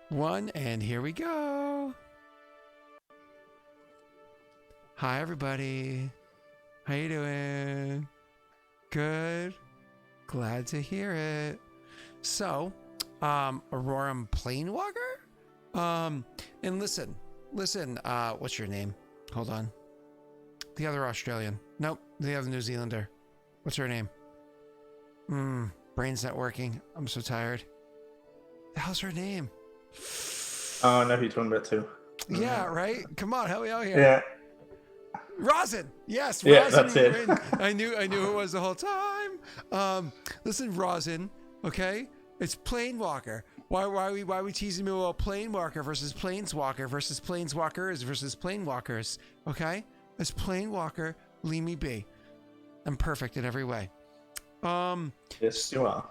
one, and here we go. Hi, everybody. How you doing? Good. Glad to hear it. So, Aurorum Planewalker? And listen, what's your name? Hold on. The other Australian. Nope, the other New Zealander. What's her name? Brain's not working. I'm so tired. The hell's her name? Oh, I know who you're talking about too. Yeah, right? Come on, help me out here. Yeah. Rosin! Yes, Yeah, Rosin. that's it. I knew who it was the whole time. Listen, Rosin, okay? It's Planewalker. Why are we teasing me about Planewalker versus Planeswalker versus Planeswalkers versus Planewalkers? Okay? It's Planewalker, leave me be. I'm perfect in every way. Yes, you are.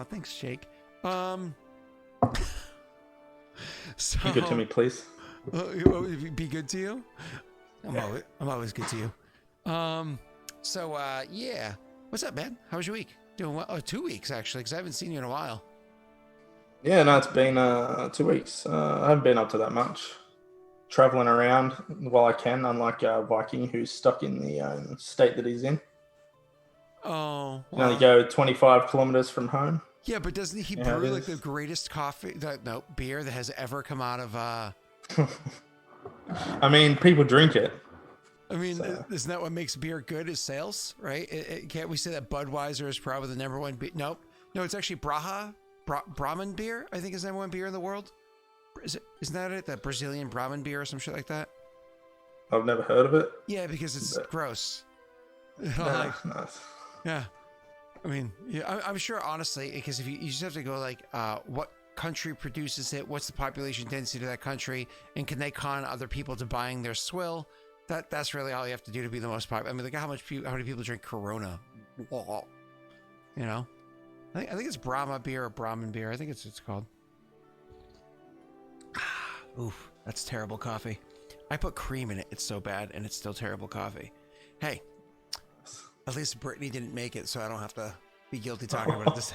Thanks, Jake. So, Be good to me, please. Be good to you? I'm always good to you. Yeah. What's up, man? How was your week? Doing well? Oh, 2 weeks, actually, because I haven't seen you in a while. Yeah, no, it's been 2 weeks. I haven't been up to that much. Traveling around while I can, unlike Viking, who's stuck in the state that he's in. Oh, You can only go 25 kilometers from home. Yeah, but doesn't he brew like the greatest beer that has ever come out of? I mean, people drink it. I mean, isn't that what makes beer good? Is sales, right? Can't we say that Budweiser is probably the number one beer? No, it's actually Brahman beer. I think is the number one beer in the world. Isn't that it? That Brazilian Brahman beer or some shit like that? I've never heard of it. Yeah, because it's gross. Nice. Yeah. I mean, yeah, I'm sure, honestly, because if you just have to go like, what country produces it? What's the population density of that country? And can they con other people to buying their swill? That's really all you have to do to be the most popular. I mean, look at how many people drink Corona. You know? I think it's Brahma beer or Brahman beer. I think it's called. Oof, that's terrible coffee. I put cream in it. It's so bad, and it's still terrible coffee. Hey, at least Brittany didn't make it, so I don't have to be guilty talking about this.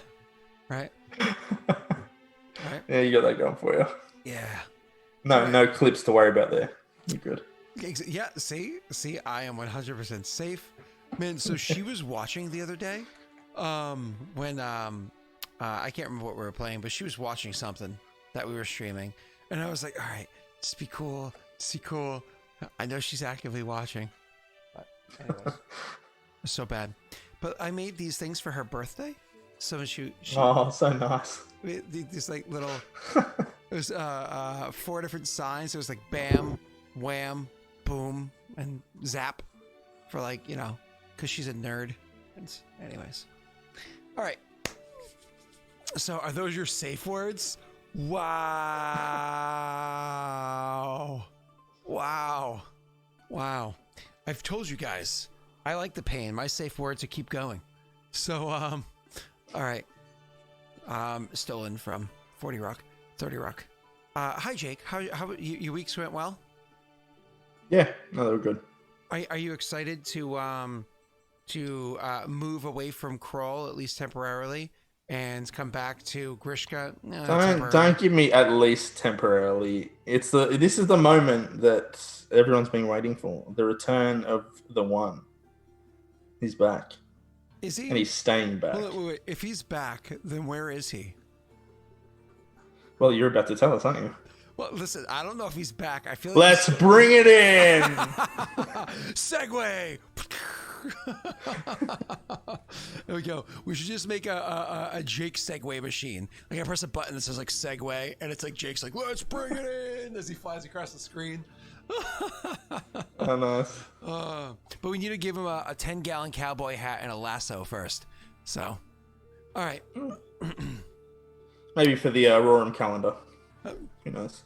Right? Right? Yeah, you got that going for you. Yeah. No clips to worry about there. You're good. Yeah, see, I am 100% safe. Man, so she was watching the other day when I can't remember what we were playing, but she was watching something that we were streaming. And I was like, all right, just be cool. I know she's actively watching. But anyways, it's so bad. But I made these things for her birthday. So she oh, so nice. These like little, it was 4 different signs. It was like bam, wham, boom, and zap for like, because she's a nerd. And anyways. All right. So are those your safe words? Wow. I've told you guys, I like the pain. My safe words are keep going. So, all right. Stolen from 30 Rock. Hi, Jake. How your weeks went well? Yeah, no, they were good. Are you excited to move away from Kroll, at least temporarily, and come back to Grishka? Don't give me at least temporarily. This is the moment that everyone's been waiting for. The return of the one. He's back. Is he? And he's staying back. Wait. If he's back, then where is he? Well, you're about to tell us, aren't you? Well, listen, I don't know if he's back. I feel like Let's bring it in. Segway. There we go. We should just make a Jake Segway machine. Like I press a button that says like Segway, and it's like Jake's like, let's bring it in as he flies across the screen. Oh, nice. But we need to give him a 10-gallon cowboy hat and a lasso first. So, all right. Maybe for the Aurorum calendar. Who knows?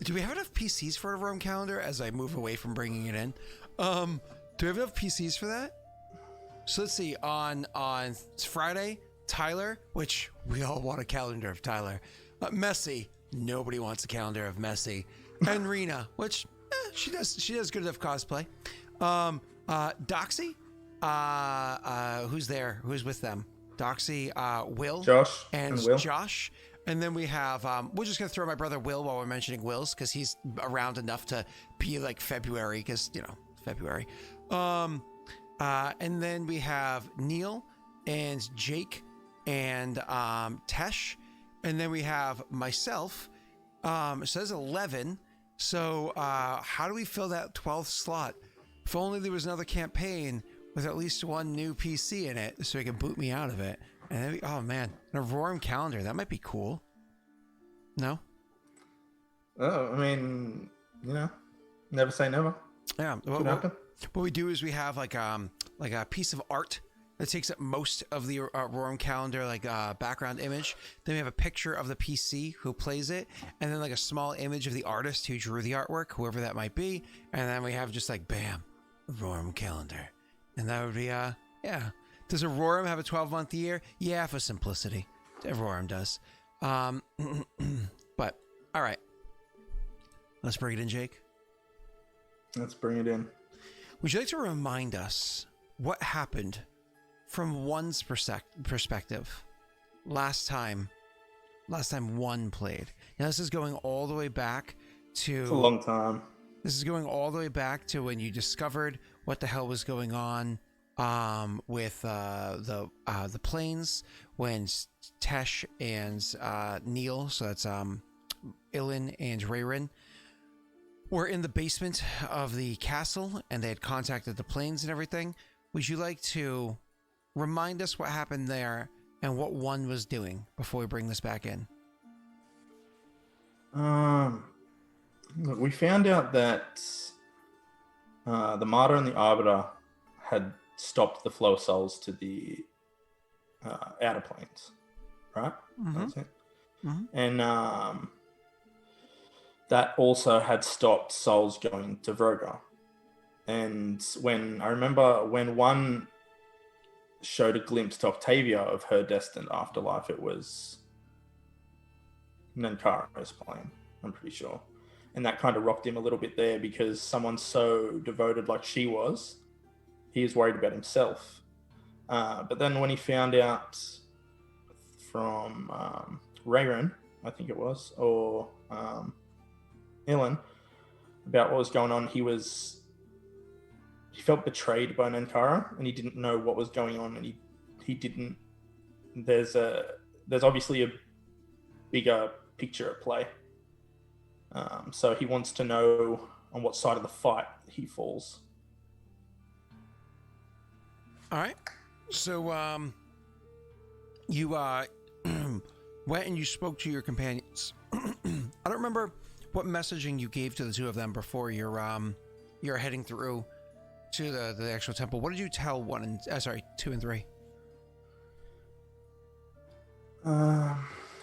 Do we have enough PCs for a Aurorum calendar as I move away from bringing it in? Do we have enough PCs for that? So let's see. On Friday, Tyler, which we all want a calendar of Tyler. Messy. Nobody wants a calendar of Messy. And Rena, which she does good enough cosplay. Doxy, who's there? Who's with them? Doxy, Will, Josh and Will. Josh. And then we have, we're just going to throw my brother Will while we're mentioning Will's, because he's around enough to be like February, because, you know, February. And then we have Neil and Jake and Tesh. And then we have myself. It says 11. So how do we fill that 12th slot? If only there was another campaign with at least one new PC in it so he can boot me out of it. And then oh man, an Aurorum calendar. That might be cool. No? Oh, I mean, you know, never say never. Yeah. What we do is we have like a piece of art that takes up most of the Aurorum calendar, like background image. Then we have a picture of the PC who plays it, and then like a small image of the artist who drew the artwork, whoever that might be. And then we have just like, bam, Aurorum calendar. And that would be, yeah. Does Aurorum have a 12-month year? Yeah, for simplicity. Aurorum does. But, all right. Let's bring it in, Jake. Let's bring it in. Would you like to remind us what happened from one's perspective last time one played? Now, this is going all the way back to... It's a long time. This is going all the way back to when you discovered what the hell was going on with the planes, when Tesh and Neil, so that's Ilen and Raerin, were in the basement of the castle, and they had contacted the planes and everything. Would you like to remind us what happened there and what one was doing before we bring this back in? Look, we found out that the Martyr and the Arbiter had stopped the flow of souls to the outer planes, right? Mm-hmm. That's it. Mm-hmm. And that also had stopped souls going to Vroga. And I remember when one showed a glimpse to Octavia of her destined afterlife, it was Nankaro's plan, I'm pretty sure. And that kind of rocked him a little bit there, because someone so devoted like she was, he was worried about himself. But then when he found out from Raerin, I think it was, or Ilen, about what was going on, he felt betrayed by Nankara, and he didn't know what was going on, and he didn't. There's obviously a bigger picture at play. So he wants to know on what side of the fight he falls. All right. So you went and you spoke to your companions. I don't remember what messaging you gave to the two of them before you're heading through to the actual temple. What did you tell 2 and 3?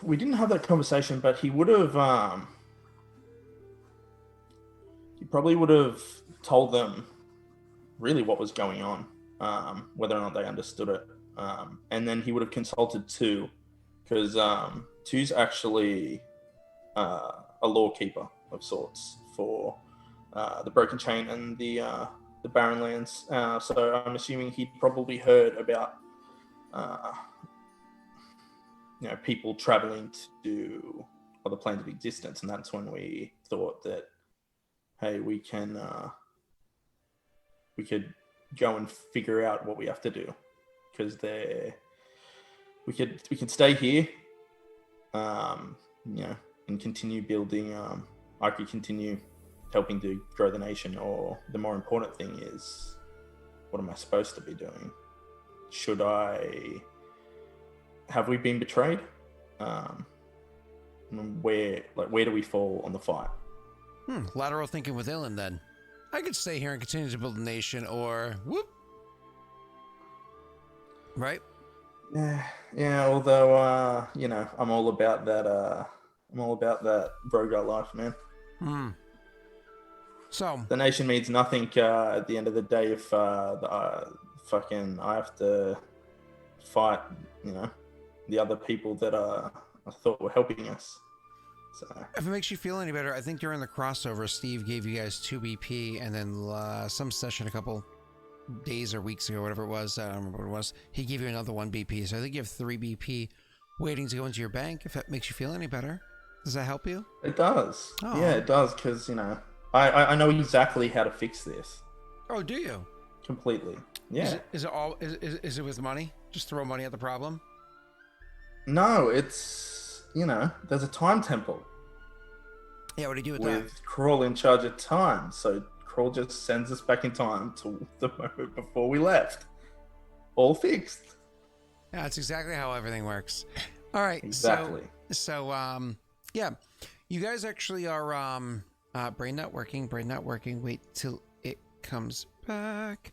We didn't have that conversation, but he would have. He probably would have told them really what was going on, whether or not they understood it. And then he would have consulted 2, because 2's actually a law keeper of sorts for the Broken Chain and the Barren Lands. So I'm assuming he'd probably heard about people traveling to other planes of existence, and that's when we thought that, hey, we could go and figure out what we have to do, because we could stay here, and continue building. I could continue helping to grow the nation, or the more important thing is, what am I supposed to be doing? Have we been betrayed? Where do we fall on the fight? Lateral thinking with Ilen, then. I could stay here and continue to build a nation, or whoop. Right? Yeah. Although, I'm all about that. I'm all about that Vroga life, man. So the nation means nothing at the end of the day if I have to fight, the other people that I thought were helping us. So if it makes you feel any better, I think during the crossover, Steve gave you guys 2 BP, and then some session a couple days or weeks ago, whatever it was, I don't remember what it was, he gave you another 1 BP. So I think you have 3 BP waiting to go into your bank. If that makes you feel any better, does that help you? It does. Oh. Yeah, it does, because, I know exactly how to fix this. Oh, do you? Completely. Yeah. Is it with money? Just throw money at the problem? No, it's, there's a time temple. Yeah, what do you do with that? With Crawl in charge of time. So Crawl just sends us back in time to the moment before we left. All fixed. Yeah, that's exactly how everything works. All right. Exactly. So yeah, you guys actually are brain not working. Wait till it comes back.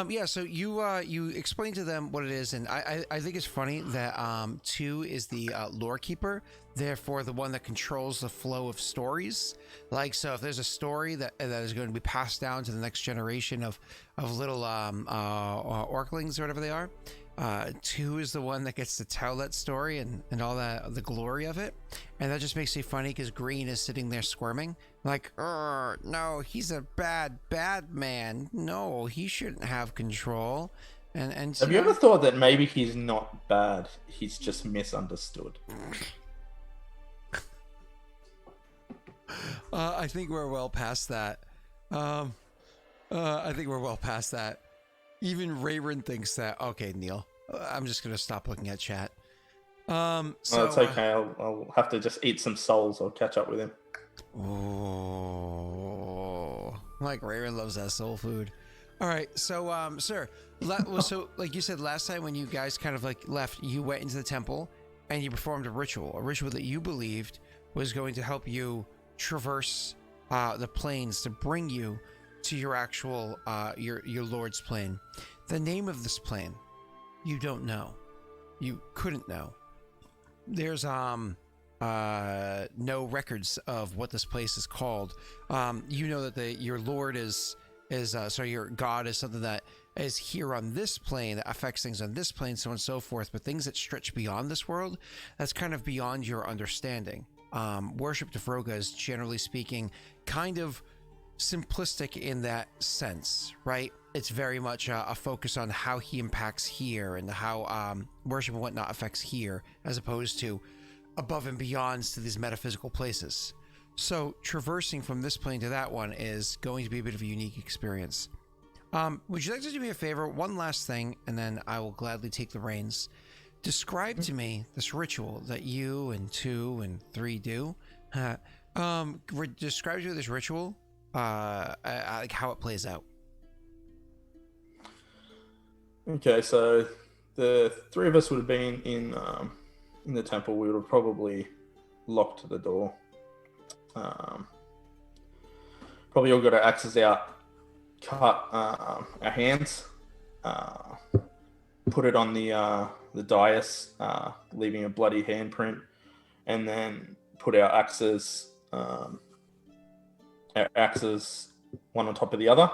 Yeah, so you explain to them what it is, and I think it's funny that 2 is the lore keeper, therefore the one that controls the flow of stories. Like, so if there's a story that is going to be passed down to the next generation of little orclings or whatever they are, 2 is the one that gets to tell that story and all that, the glory of it. And that just makes me funny because Green is sitting there squirming like, no, he's a bad man. No, he shouldn't have control. And have you ever thought that maybe he's not bad, he's just misunderstood? I think we're well past that. Even Raerin thinks that. Okay, Neil, I'm just gonna stop looking at chat. So it's okay. I'll have to just eat some souls. I'll catch up with him. Oh, like Raerin loves that soul food. All right, so sir, so like you said last time when you guys kind of like left, you went into the temple and you performed a ritual that you believed was going to help you traverse the plains to bring you to your actual your lord's plane. The name of this plane, you don't know. You couldn't know. There's no records of what this place is called. You know that your lord is your god is something that is here on this plane that affects things on this plane, so on and so forth. But things that stretch beyond this world, that's kind of beyond your understanding. Worship to Vroga is, generally speaking, kind of simplistic in that sense, right? It's very much a focus on how he impacts here and how worship and whatnot affects here, as opposed to above and beyond to these metaphysical places. So traversing from this plane to that one is going to be a bit of a unique experience. Would you like to do me a favor? One last thing, and then I will gladly take the reins. Describe to me this ritual that you and 2 and 3 do. Describe to me this ritual, like how it plays out. Okay, so the 3 of us would have been in the temple. We would have probably locked the door. Probably all got our axes out, cut our hands, put it on the dais, leaving a bloody handprint, and then put our axes one on top of the other.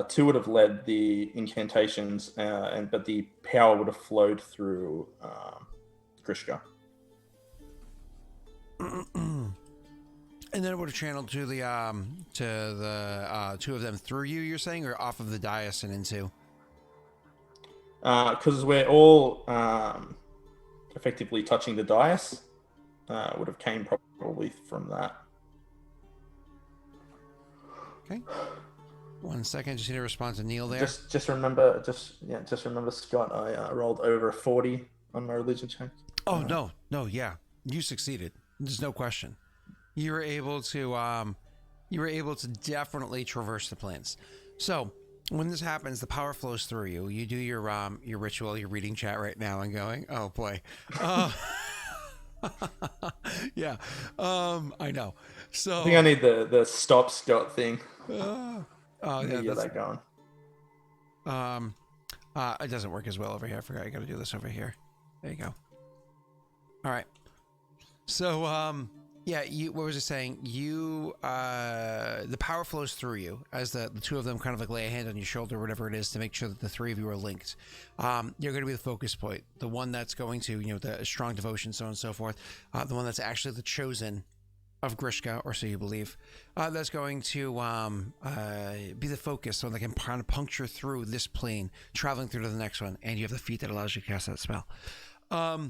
2 would have led the incantations, but the power would have flowed through Grishka. And then it would have channeled to the 2 of them through you, you're saying, or off of the dais and into? Because we're all effectively touching the dais, would have came probably from that. Okay. 1 second, just need to respond to Neil there. Just remember, Scott. I rolled over a 40 on my religion check. Oh no, yeah, you succeeded. There's no question. You were able to definitely traverse the plains. So when this happens, the power flows through you. You do your ritual. You're reading chat right now and going, oh boy. Yeah. I know. So I think I need the stop Scott thing. Yeah, get that going. It doesn't work as well over here. I forgot I got to do this over here. There you go. All right. So yeah, what was I saying? The power flows through you as the 2 of them kind of like lay a hand on your shoulder, or whatever it is, to make sure that the 3 of you are linked. You're going to be the focus point, the one that's going to, the strong devotion, so on and so forth. The one that's actually the chosen of Grishka, or so you believe. That's going to be the focus, so they can kind of puncture through this plane, traveling through to the next one, and you have the feat that allows you to cast that spell. Yeah.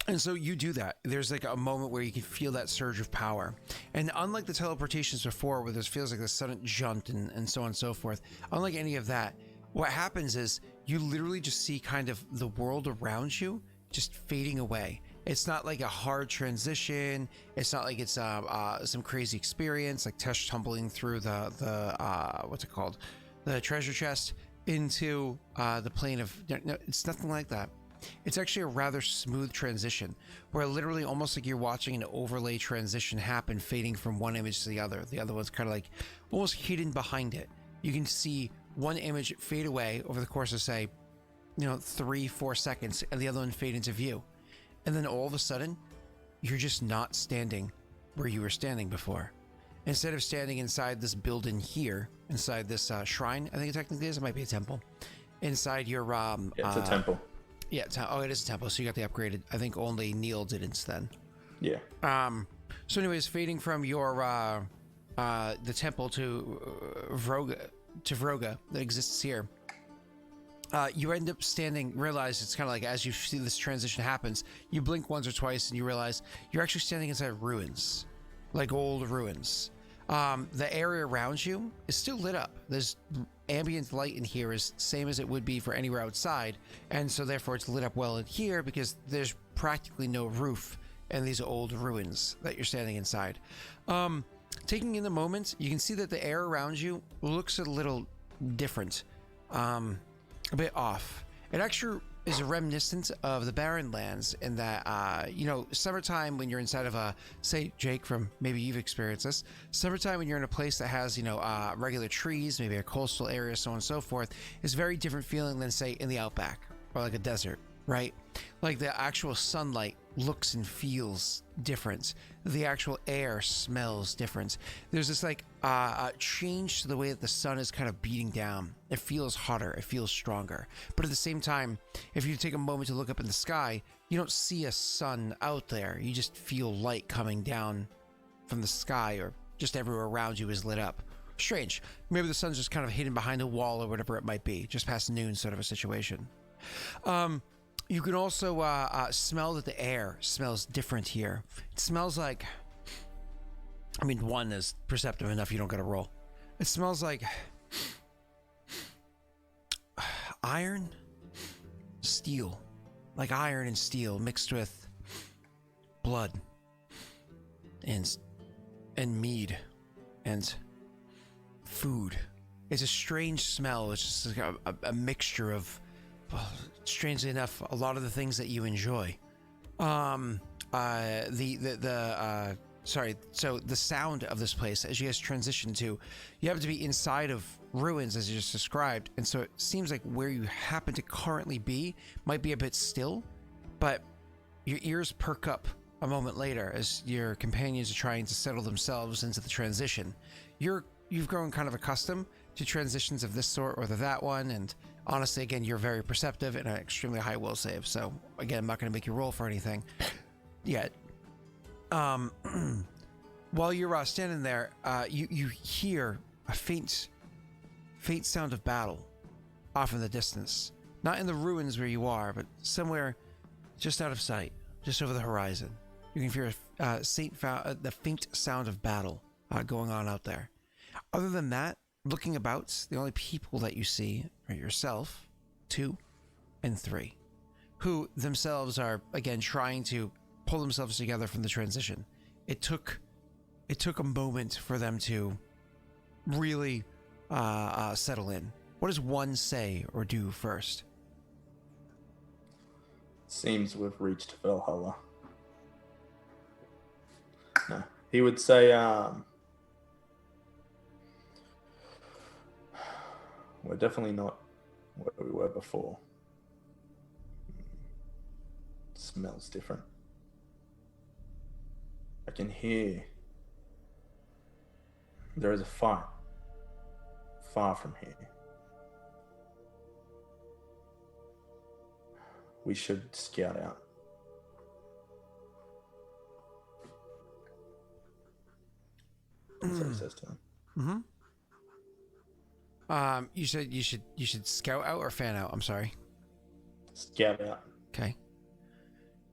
And so you do that. There's like a moment where you can feel that surge of power. And unlike the teleportations before, where there feels like the sudden jump and so on and so forth, unlike any of that, what happens is you literally just see kind of the world around you just fading away. It's not like a hard transition. It's not like it's some crazy experience, like Tesh tumbling through the what's it called? The treasure chest into the plane of... No, it's nothing like that. It's actually a rather smooth transition where literally almost like you're watching an overlay transition happen, fading from one image to the other. The other one's kind of like almost hidden behind it. You can see one image fade away over the course of, say, 3-4 seconds, and the other one fade into view. And then all of a sudden, you're just not standing where you were standing before. Instead of standing inside this building here, inside this shrine, I think it technically is, it might be a temple, inside your... it's a temple. Yeah, it is a temple, so you got the upgraded. I think only Neil didn't then. Yeah. So anyways, fading from your the temple to Vroga that exists here, you end up standing, realize it's kind of like as you see this transition happens, you blink once or twice and you realize you're actually standing inside ruins, like old ruins. The area around you is still lit up. There's ambient light in here is same as it would be for anywhere outside, and so therefore it's lit up well in here because there's practically no roof in these old ruins that you're standing inside. Taking in the moment, you can see that the air around you looks a little different, a bit off. It actually is a reminiscent of the Barren Lands in that, summertime when you're inside of a, say, Jake, from maybe you've experienced this, summertime when you're in a place that has, regular trees, maybe a coastal area, so on and so forth, is very different feeling than, say, in the outback or like a desert, right? Like the actual sunlight looks and feels different. The actual air smells different. There's this like change to the way that the sun is kind of beating down. It feels hotter, it feels stronger. But at the same time, if you take a moment to look up in the sky, you don't see a sun out there. You just feel light coming down from the sky, or just everywhere around you is lit up. Strange. Maybe the sun's just kind of hidden behind a wall or whatever it might be, just past noon sort of a situation. You can also smell that the air smells different here. It smells like... one is perceptive enough, you don't gotta roll. It smells like... iron? Steel. Like iron and steel mixed with blood. And mead. And food. It's a strange smell. It's just like a mixture of... strangely enough, a lot of the things that you enjoy. So the sound of this place, as you guys transition to, you happen to be inside of ruins as you just described, and so it seems like where you happen to currently be might be a bit still, but your ears perk up a moment later as your companions are trying to settle themselves into the transition. You've grown kind of accustomed to transitions of this sort or that one, and honestly, again, you're very perceptive and an extremely high will save. So again, I'm not going to make you roll for anything yet. While you're standing there, you hear a faint sound of battle off in the distance. Not in the ruins where you are, but somewhere just out of sight, just over the horizon. You can hear the faint sound of battle going on out there. Other than that, looking about, the only people that you see are yourself, 2, and 3, who themselves are, again, trying to pull themselves together from the transition. It took a moment for them to really settle in. What does one say or do first? Seems we've reached Valhalla. No, he would say, we're definitely not where we were before. Smells different. I can hear there is a fight far from here. We should scout out. That's what he says to him. Mm-hmm. You said you should scout out or fan out? I'm sorry. Scout out. Okay.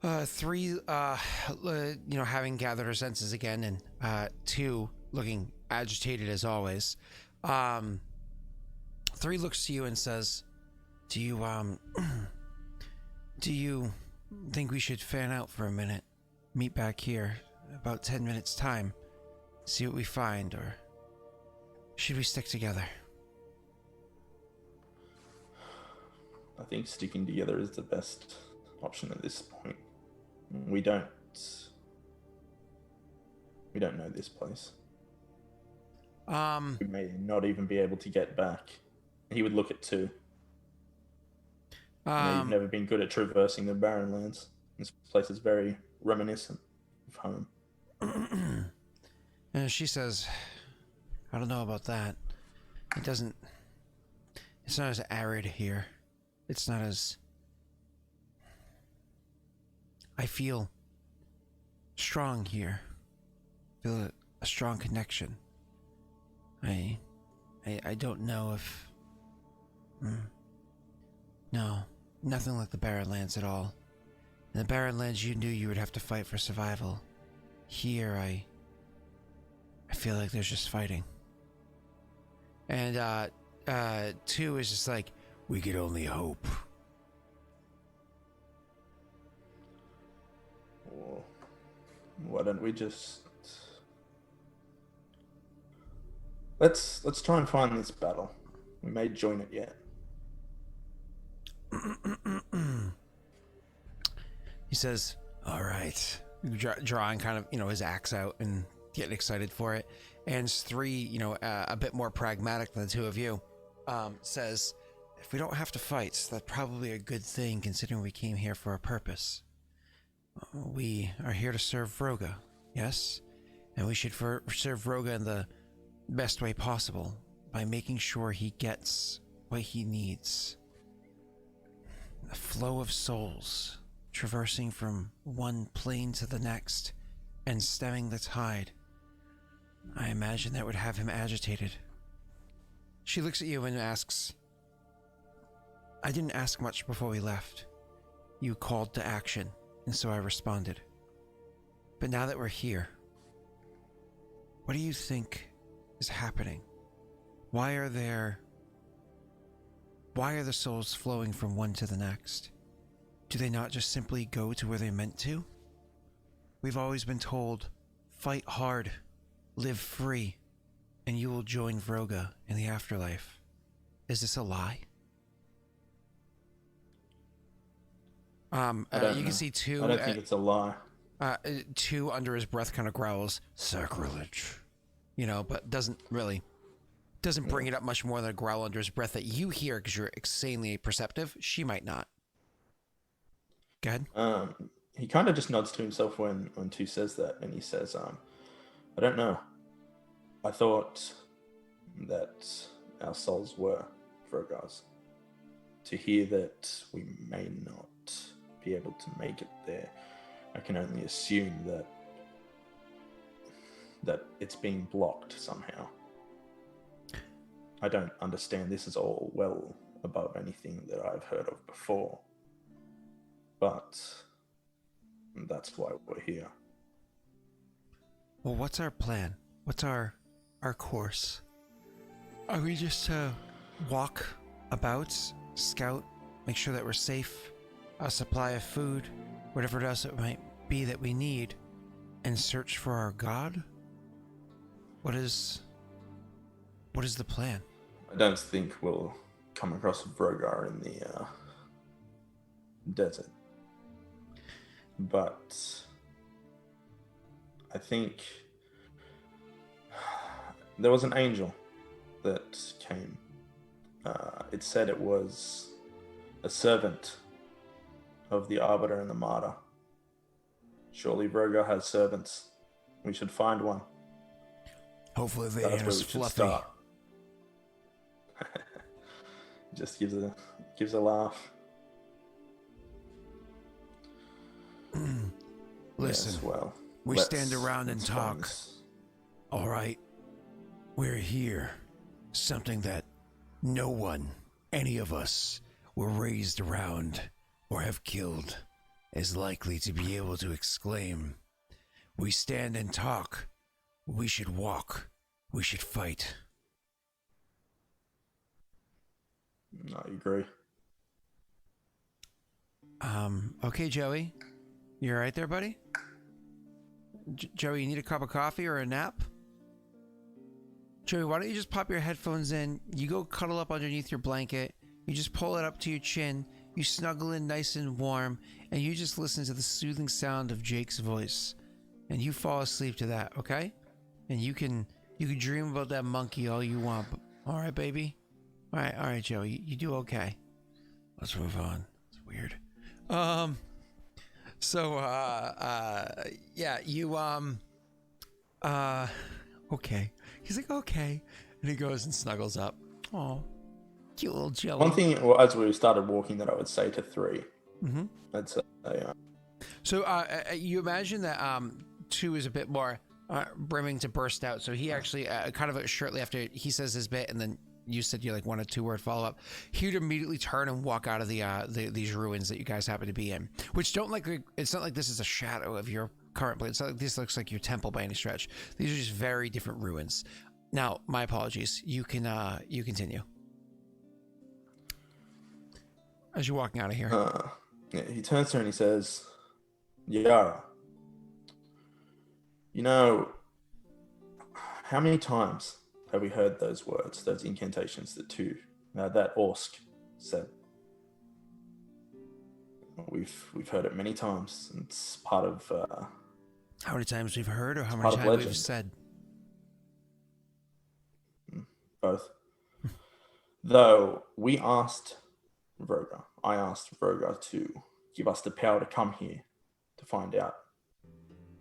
Three, having gathered her senses again, and two, looking agitated as always. Three looks to you and says, do you think we should fan out for a minute? Meet back here, about 10 minutes time, see what we find, or should we stick together? I think sticking together is the best option at this point. We don't know this place. We may not even be able to get back. He would look at two. You've never been good at traversing the barren lands. This place is very reminiscent of home. And she says, I don't know about that. It's not as arid here. It's not as... I feel strong here. Feel a strong connection. I don't know if... No, nothing like the Barren Lands at all. In the Barren Lands, you knew you would have to fight for survival. Here, I feel like there's just fighting. And, two is just like, we could only hope. Well, why don't we just... Let's try and find this battle. We may join it yet. He says, all right. Drawing kind of, his axe out and getting excited for it. And three, a bit more pragmatic than the two of you, says, if we don't have to fight, that's probably a good thing considering we came here for a purpose. We are here to serve Vroga, yes? And we should serve Vroga in the best way possible by making sure he gets what he needs. A flow of souls traversing from one plane to the next and stemming the tide. I imagine that would have him agitated. She looks at you and asks, I didn't ask much before we left. You called to action, and so I responded. But now that we're here, what do you think is happening? Why are the souls flowing from one to the next? Do they not just simply go to where they're meant to? We've always been told, fight hard, live free, and you will join Vroga in the afterlife. Is this a lie? You can see two. I don't think it's a lie. Two under his breath kind of growls, sacrilege. But doesn't bring it up much more than a growl under his breath that you hear because you're insanely perceptive. She might not. Go ahead. He kind of just nods to himself when two says that, and he says, I don't know. I thought that our souls were Vrogas. To hear that we may not be able to make it there, I can only assume that it's being blocked somehow. I don't understand. This is all well above anything that I've heard of before. But that's why we're here. Well, what's our plan? What's our course? Are we just to walk about, scout, make sure that we're safe, a supply of food, whatever else it might be that we need, and search for our god? What is the plan? I don't think we'll come across Vrogar in the desert. But I think there was an angel that came. It said it was a servant of the Arbiter and the Martyr. Surely Vrogar has servants. We should find one. Hopefully they ain't as fluffy. Just gives a laugh. Listen, yes, well, we stand around and talk. All right, we're here. Something that no one, any of us, were raised around or have killed. is likely to be able to exclaim, "We stand and talk. We should walk. We should fight." I agree. Okay, Joey. You all right there, buddy? Joey, you need a cup of coffee or a nap? Joey, why don't you just pop your headphones in, you go cuddle up underneath your blanket, you just pull it up to your chin, you snuggle in nice and warm, and you just listen to the soothing sound of Jake's voice. And you fall asleep to that, okay? And you can dream about that monkey all you want. But, all right, baby? All right, Joey, you do okay. Let's move on. It's weird. Yeah, you, okay. He's like, okay. And he goes and snuggles up. Oh, cute little Joey. One thing, as we started walking, that I would say to 3. Mm-hmm. I'd say, So, you imagine that 2 is a bit more brimming to burst out. So he actually, kind of shortly after he says his bit, and then you said you like want a 2-word follow-up, he would immediately turn and walk out of these ruins that you guys happen to be in, which don't like, it's not like this is a shadow of your current place. It's not like this looks like your temple by any stretch. These are just very different ruins. Now, my apologies. You continue. As you're walking out of here. Yeah, he turns to her and he says, "Yara, you know, how many times have we heard those words, those incantations that Orsk said? We've heard it many times. It's part of how many times we've heard, or how many times we've said? Both. Though I asked Vroga to give us the power to come here to find out.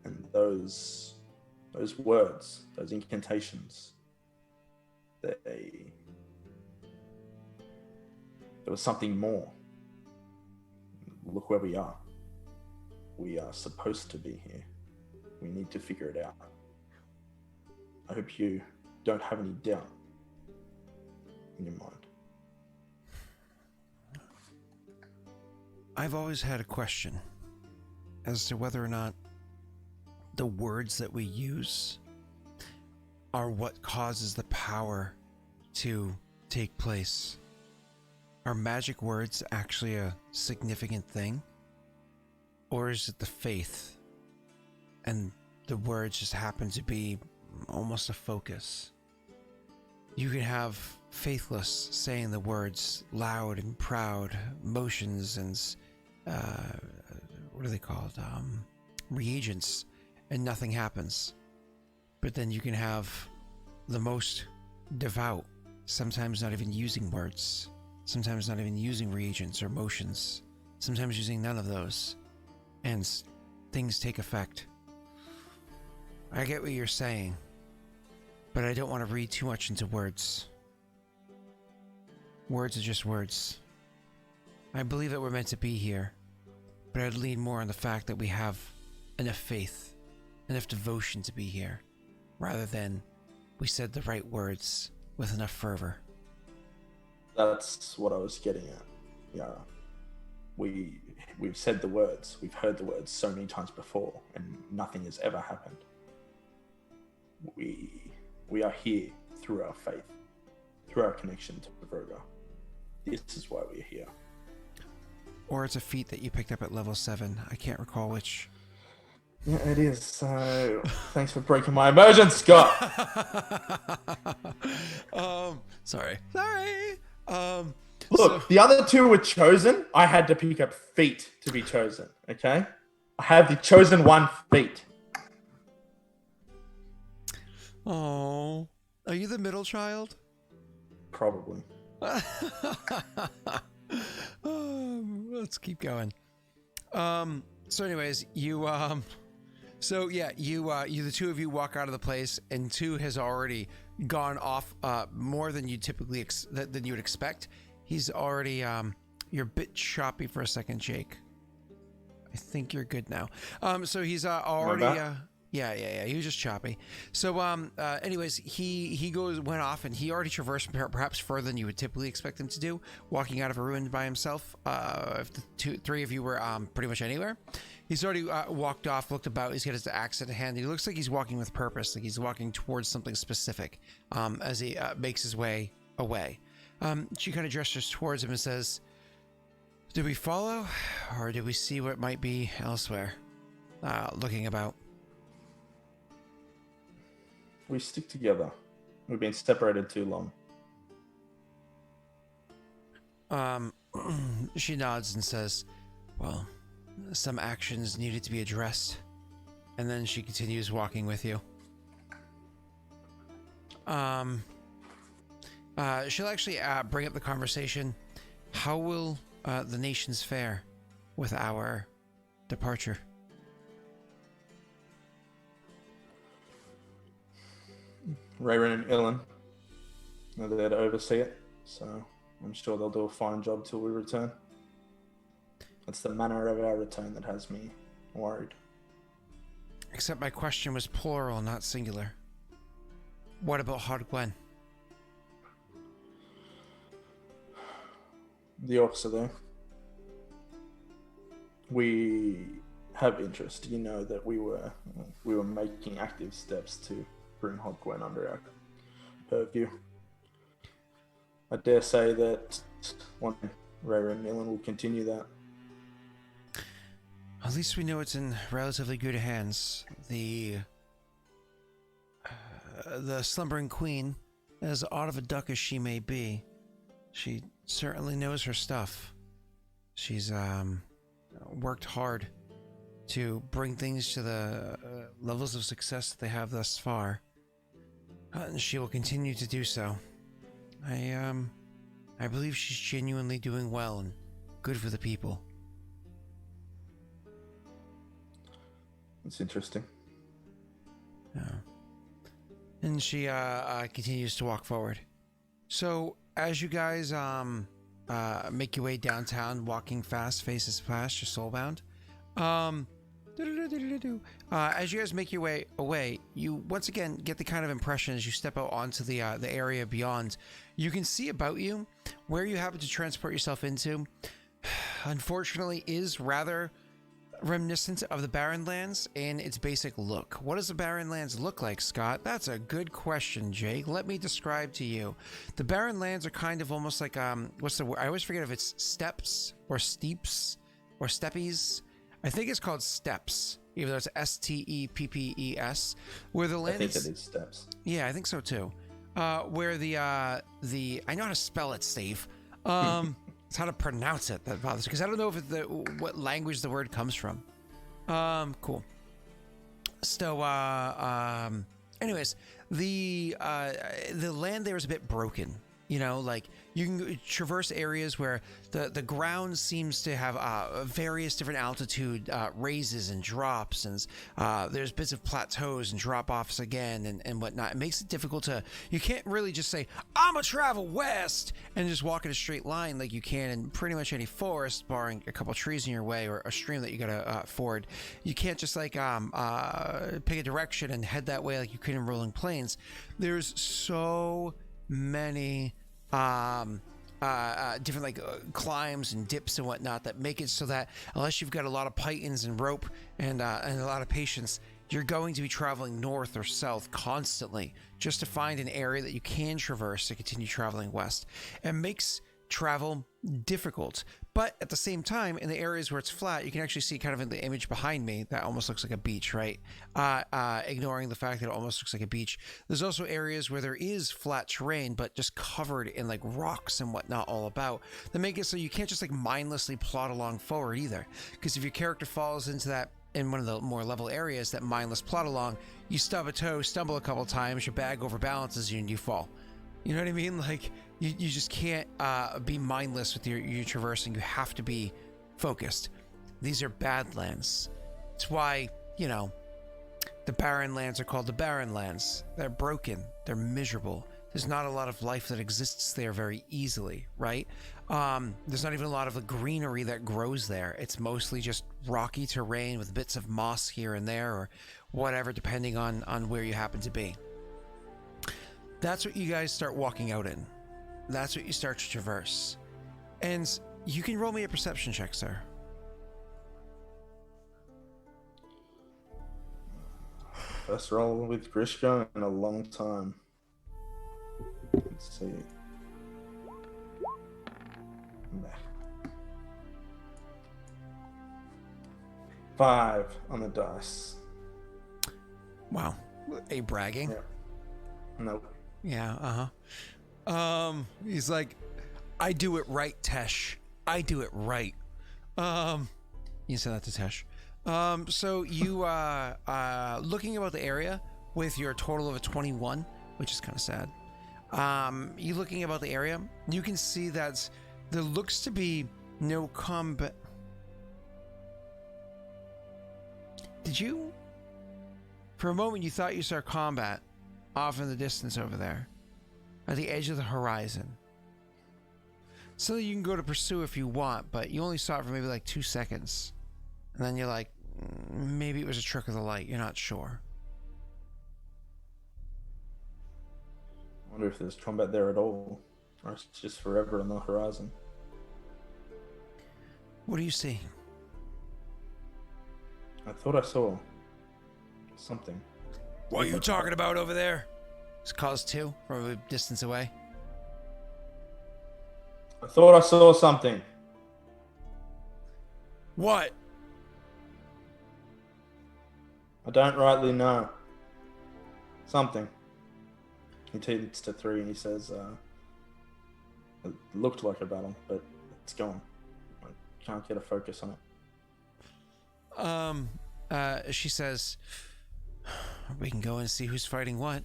And those words, those incantations, there was something more. Look where we are. We are supposed to be here. We need to figure it out. I hope you don't have any doubt in your mind." I've always had a question as to whether or not the words that we use are what causes the power to take place. Are magic words actually a significant thing? Or is it the faith and the words just happen to be almost a focus? You can have faithless saying the words loud and proud, motions and what are they called? Reagents, and nothing happens. But then you can have the most devout, sometimes not even using words, sometimes not even using reagents or motions, sometimes using none of those, and things take effect. I get what you're saying, but I don't want to read too much into words. Words are just words. I believe that we're meant to be here, but I'd lean more on the fact that we have enough faith, enough devotion to be here, rather than we said the right words with enough fervor. That's what I was getting at. Yeah, we've said the words, we've heard the words so many times before, and nothing has ever happened. We are here through our faith, through our connection to Vroga. This is why we're here. Or it's a feat that you picked up at level 7. I can't recall which. Yeah, it is. So thanks for breaking my immersion, Scott. Sorry. Look, the other 2 were chosen. I had to pick up feat to be chosen. Okay, I have the chosen 1 feat. Oh, are you the middle child? Probably. Let's keep going. So anyways, you the 2 of you walk out of the place, and 2 has already gone off more than you typically than you would expect. He's already you're a bit choppy for a second, Jake. I think you're good now. So he's already Yeah. He was just choppy. So, anyways, he went off, and he already traversed perhaps further than you would typically expect him to do, walking out of a ruin by himself. If the three of you were pretty much anywhere, he's already walked off, looked about. He's got his axe in hand. He looks like he's walking with purpose, like he's walking towards something specific. As he makes his way away, she kind of gestures towards him and says, "Did we follow, or did we see what might be elsewhere? Looking about." We stick together. We've been separated too long. She nods and says, "Well, some actions needed to be addressed." And then she continues walking with you. She'll actually bring up the conversation. How will the nations fare with our departure? Raerin and Ilen are there to oversee it, so I'm sure they'll do a fine job till we return. It's the manner of our return that has me worried. Except my question was plural, not singular. What about Hod Gwen? The orcs are there. We have interest. You know that we were making active steps to bring Hod Gwen under our purview. I dare say that one Raerin and Ilen will continue that. At least we know it's in relatively good hands. The slumbering queen, as odd of a duck as she may be, she certainly knows her stuff. She's worked hard to bring things to the levels of success that they have thus far, and she will continue to do so. I believe she's genuinely doing well and good for the people. It's interesting. Yeah. And she continues to walk forward. So as you guys make your way downtown, walking fast, faces fast, you're soulbound. As you guys make your way away, you once again get the kind of impression as you step out onto the area beyond. You can see about you where you happen to transport yourself into. Unfortunately, is rather reminiscent of the Barren Lands in its basic look. What does the Barren Lands look like, Scott? That's a good question, Jake. Let me describe to you. The Barren Lands are kind of almost like what's the word? I always forget if it's steppes or steeps or steppies. I think it's called steppes, even though it's Steppes, where the land. I think it is steps. Yeah, I think so too. Where the I know how to spell it, Steve. It's how to pronounce it that bothers, because I don't know if what language the word comes from. Cool. So, anyways, the land there is a bit broken. You know, like you can traverse areas where the ground seems to have various different altitude raises and drops, and there's bits of plateaus and drop offs again and whatnot. It makes it difficult you can't really just say, "I'm gonna travel west," and just walk in a straight line like you can in pretty much any forest, barring a couple trees in your way or a stream that you gotta ford. You can't just like pick a direction and head that way like you could in rolling plains. There's so many different like climbs and dips and whatnot that make it so that unless you've got a lot of pythons and rope and a lot of patience, you're going to be traveling north or south constantly just to find an area that you can traverse to continue traveling west. It makes travel difficult, but at the same time, in the areas where it's flat, you can actually see kind of in the image behind me that almost looks like a beach, right? Ignoring the fact that it almost looks like a beach, there's also areas where there is flat terrain but just covered in like rocks and whatnot all about, that make it so you can't just like mindlessly plod along forward either, because if your character falls into that in one of the more level areas, that mindless plod along, you stub a toe, stumble a couple times, your bag overbalances you and you fall. You know what I mean? Like, you just can't be mindless with your traversing. You have to be focused. These are bad lands. It's why, you know, the Barren Lands are called the Barren Lands. They're broken. They're miserable. There's not a lot of life that exists there very easily, right? There's not even a lot of the greenery that grows there. It's mostly just rocky terrain with bits of moss here and there or whatever, depending on where you happen to be. That's what you guys start walking out in. That's what you start to traverse. And you can roll me a perception check, sir. First roll with Grishka in a long time. Let's see. Nah. 5 on the dice. Wow. Are you bragging? Yeah. Nope. Yeah, he's like, I do it right, Tesh. I do it right. You said that to Tesh. So you, looking about the area with your total of a 21, which is kind of sad. You looking about the area, you can see that there looks to be no combat. Did you? For a moment, you thought you saw combat off in the distance over there, at the edge of the horizon. So you can go to pursue if you want, but you only saw it for maybe like 2 seconds. And then you're like, maybe it was a trick of the light. You're not sure. I wonder if there's combat there at all, or it's just forever on the horizon. What do you see? I thought I saw something. What are you talking about over there? It's cause 2 from a distance away. I thought I saw something. What? I don't rightly know. Something. He turns to 3 and he says, it looked like a battle, but it's gone. I can't get a focus on it. She says, we can go and see who's fighting what.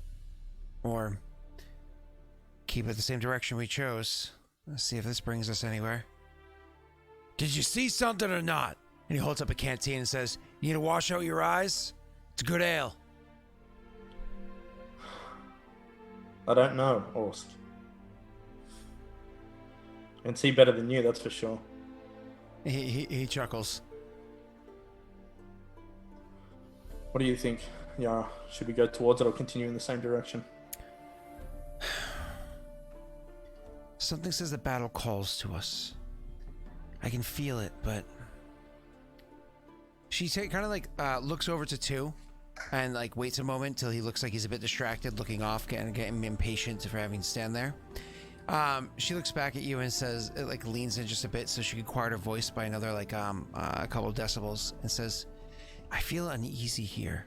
Or keep it the same direction we chose. Let's see if this brings us anywhere. Did you see something or not? And he holds up a canteen and says, you need to wash out your eyes? It's good ale. I don't know, Orsk. I can see better than you, that's for sure. He chuckles. What do you think? Yeah, should we go towards it or continue in the same direction? Something says the battle calls to us. I can feel it, but she kind of like looks over to 2 and like waits a moment till he looks like he's a bit distracted, looking off, getting impatient for having to stand there. She looks back at you and says, it like leans in just a bit so she can quiet her voice by another like a couple of decibels, and says, I feel uneasy here,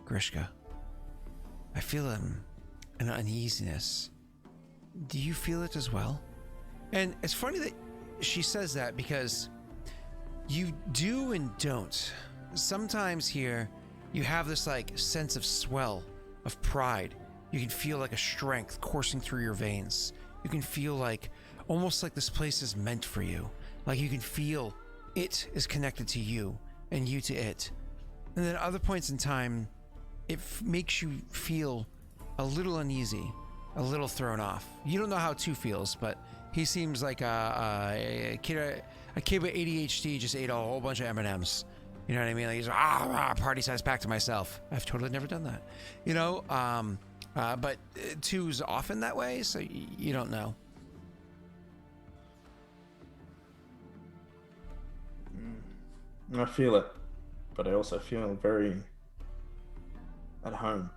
Grishka. I feel an uneasiness. Do you feel it as well? And it's funny that she says that because you do and don't. Sometimes here you have this like sense of swell, of pride. You can feel like a strength coursing through your veins. You can feel like almost like this place is meant for you. Like you can feel it is connected to you and you to it. And then at other points in time, it makes you feel a little uneasy, a little thrown off. You don't know how 2 feels, but he seems like a kid with ADHD just ate a whole bunch of M&Ms. You know what I mean? Like he's party size pack to myself. I've totally never done that. You know, but 2's often that way, so you don't know. I feel it, but I also feel very at home.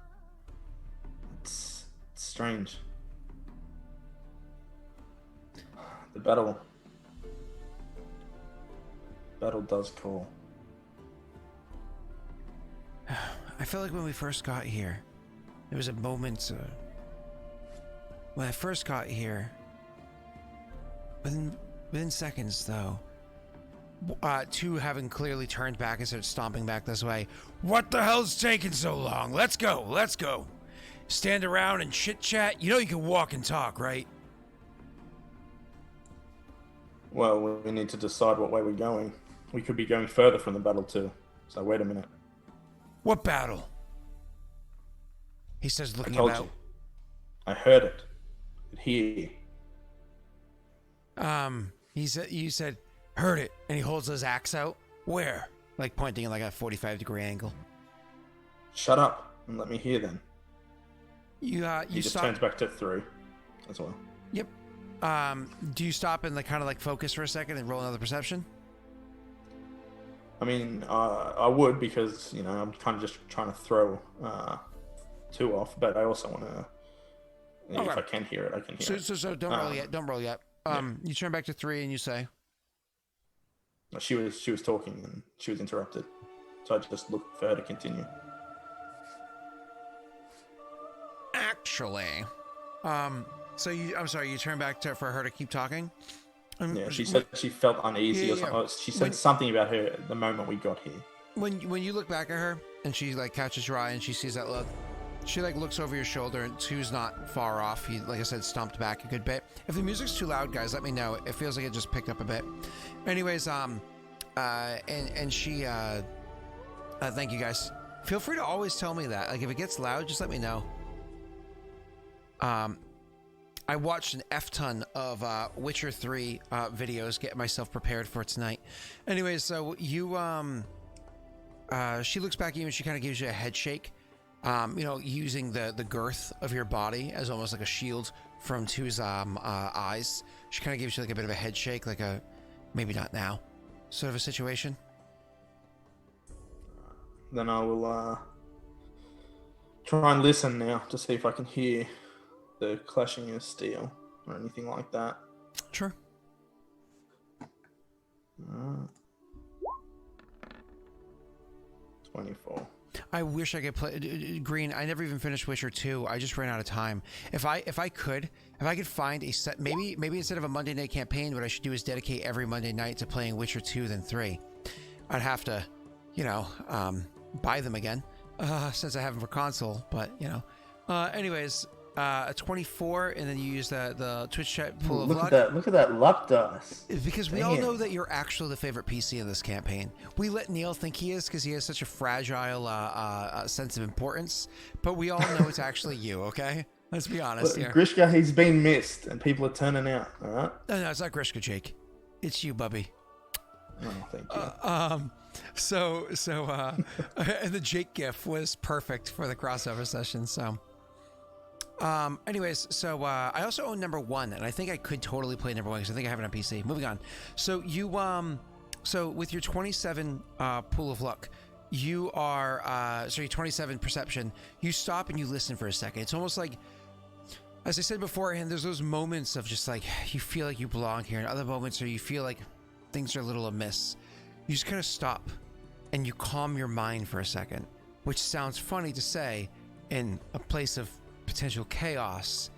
It's strange. The battle does call. I felt like when we first got here, there was a moment when I first got here, within seconds though, 2 having clearly turned back and started stomping back this way. What the hell's taking so long? Let's go. Stand around and chit chat. You know you can walk and talk, right? Well, we need to decide what way we're going. We could be going further from the battle too. So wait a minute. What battle? He says, looking I told about. you. I heard it. could hear. You said, heard it, and he holds his axe out. Where? Like pointing in like a 45-degree angle. Shut up and let me hear then. You He just stop. turns back to 3 as well. Yep. Do you stop and like kind of like focus for a second and roll another perception? I mean, I would, because, you know, I'm kind of just trying to throw 2 off, but I also want to, Okay. if I can hear it, I can hear it. So don't roll yet. Don't roll yet. You turn back to 3 and you say, She was talking and she was interrupted, so I just looked for her to continue. actually, so I'm sorry, you turn back for her to keep talking? Yeah, she said she felt uneasy or something. She said something about her the moment we got here. When you look back at her and she like catches your eye and she sees that look, she like looks over your shoulder, and Two's not far off. He, like I said, stomped back a good bit. If the music's too loud, guys, let me know. It feels like it just picked up a bit. Anyways, and she, thank you guys. Feel free to always tell me that. Like if it gets loud, just let me know. I watched an F-ton of Witcher 3 videos, get myself prepared for tonight. Anyways, so you, she looks back at you and she kind of gives you a head shake. You know, using the girth of your body as almost like a shield from Two's eyes. She kind of gives you like a bit of a head shake, like a maybe not now sort of a situation. Then I will try and listen now to see if I can hear the clashing of steel or anything like that. Sure. 24. I wish I could play Green. I never even finished Witcher 2. I just ran out of time. If I could find a set, maybe instead of a Monday night campaign, what I should do is dedicate every Monday night to playing Witcher 2 then 3. I'd have to, you know, buy them again since I have them for console. But you know, anyways, a 24, and then you use the Twitch chat pool of luck. Look at that luck dice. Because we all know that you're actually the favorite PC in this campaign. We let Neil think he is because he has such a fragile sense of importance, but we all know it's actually you, okay? Let's be honest here. Grishka, he's been missed, and people are turning out, all right? No, it's not Grishka, Jake. It's you, Bubby. Oh, thank you. And the Jake gif was perfect for the crossover session, so... anyways, so I also own number 1, and I think I could totally play number 1 because I think I have it on PC. Moving on. So you so with your 27 pool of luck, you are your 27 perception, you stop and you listen for a second. It's almost like, as I said beforehand, there's those moments of just like you feel like you belong here, and other moments where you feel like things are a little amiss. You just kind of stop and you calm your mind for a second, which sounds funny to say in a place of potential chaos,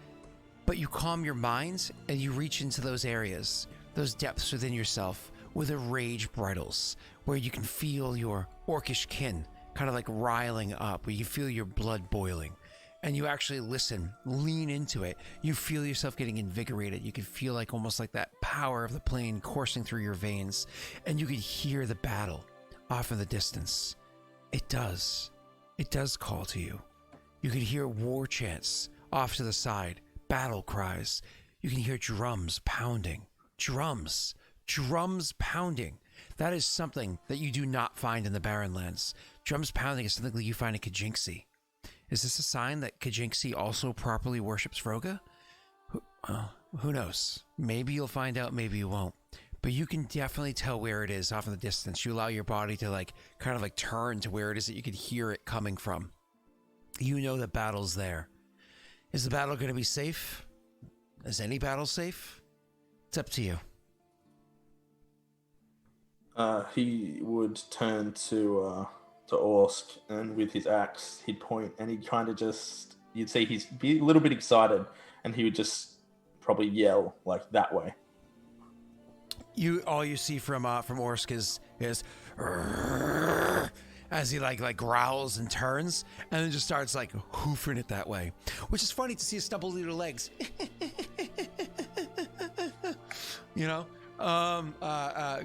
but you calm your minds and you reach into those areas, those depths within yourself where the rage bridles, where you can feel your orcish kin kind of like riling up, where you feel your blood boiling, and you actually listen, lean into it. You feel yourself getting invigorated. You can feel like almost like that power of the plane coursing through your veins, and you can hear the battle off in the distance. It does call to you. You can hear war chants off to the side, battle cries. You can hear drums pounding. Drums pounding. That is something that you do not find in the Barren Lands. Drums pounding is something that you find in Kajinxi. Is this a sign that Kajinxi also properly worships Vroga? Who knows? Maybe you'll find out, maybe you won't. But you can definitely tell where it is off in the distance. You allow your body to like kind of like turn to where it is that you can hear it coming from. You know the battle's there. Is the battle going to be safe? Is any battle safe? It's up to you. He would turn to Orsk, and with his axe, he'd point, and he'd kind of just, you'd see he's be a little bit excited, and he would just probably yell like that way. All you see from Orsk is as he like growls and turns, and then just starts like hoofing it that way, which is funny to see his stubble little legs. You know,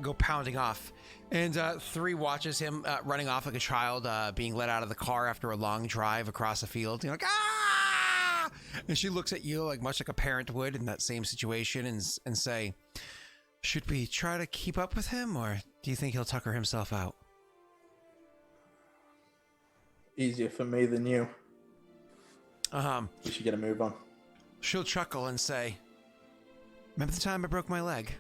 go pounding off, and 3 watches him running off like a child being let out of the car after a long drive across a field. You know, like, ah! And she looks at you like much like a parent would in that same situation and say, should we try to keep up with him, or do you think he'll tucker himself out? Easier for me than you. We should get a move on. She'll chuckle and say, remember the time I broke my leg?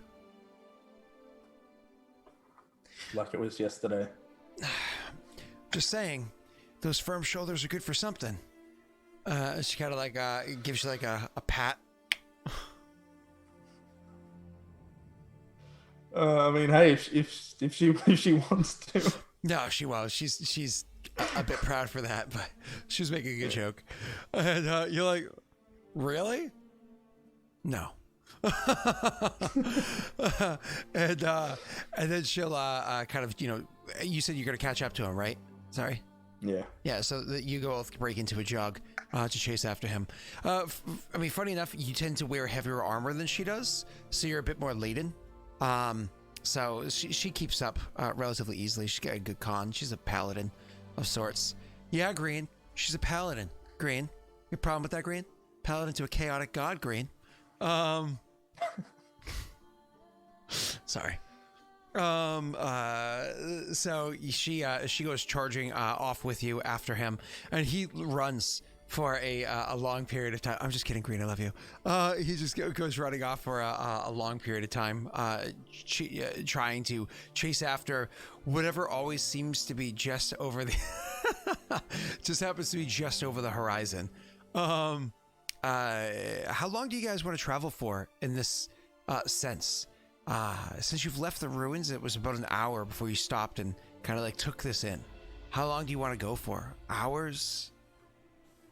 Like it was yesterday. Just saying, those firm shoulders are good for something. She kind of like gives you like a pat. I mean, hey, if she wants to. No, she will. She's a bit proud for that, but she was making a good joke. And you're like, really? No. And then she'll kind of, you said you're gonna catch up to him, right? Sorry. Yeah, so you go break into a jog to chase after him. I mean, funny enough, you tend to wear heavier armor than she does, so you're a bit more laden. So she keeps up relatively easily. She's got a good con. She's a paladin of sorts. Yeah, Green. She's a paladin. Green. Your problem with that, Green? Paladin to a chaotic god, Green. Sorry. So she goes charging off with you after him, and he runs for a long period of time. I'm just kidding, Green. I love you. He just goes running off for a long period of time, trying to chase after whatever always seems to be just over the, just happens to be just over the horizon. How long do you guys want to travel for in this sense? Since you've left the ruins, it was about an hour before you stopped and kind of like took this in. How long do you want to go for? Hours?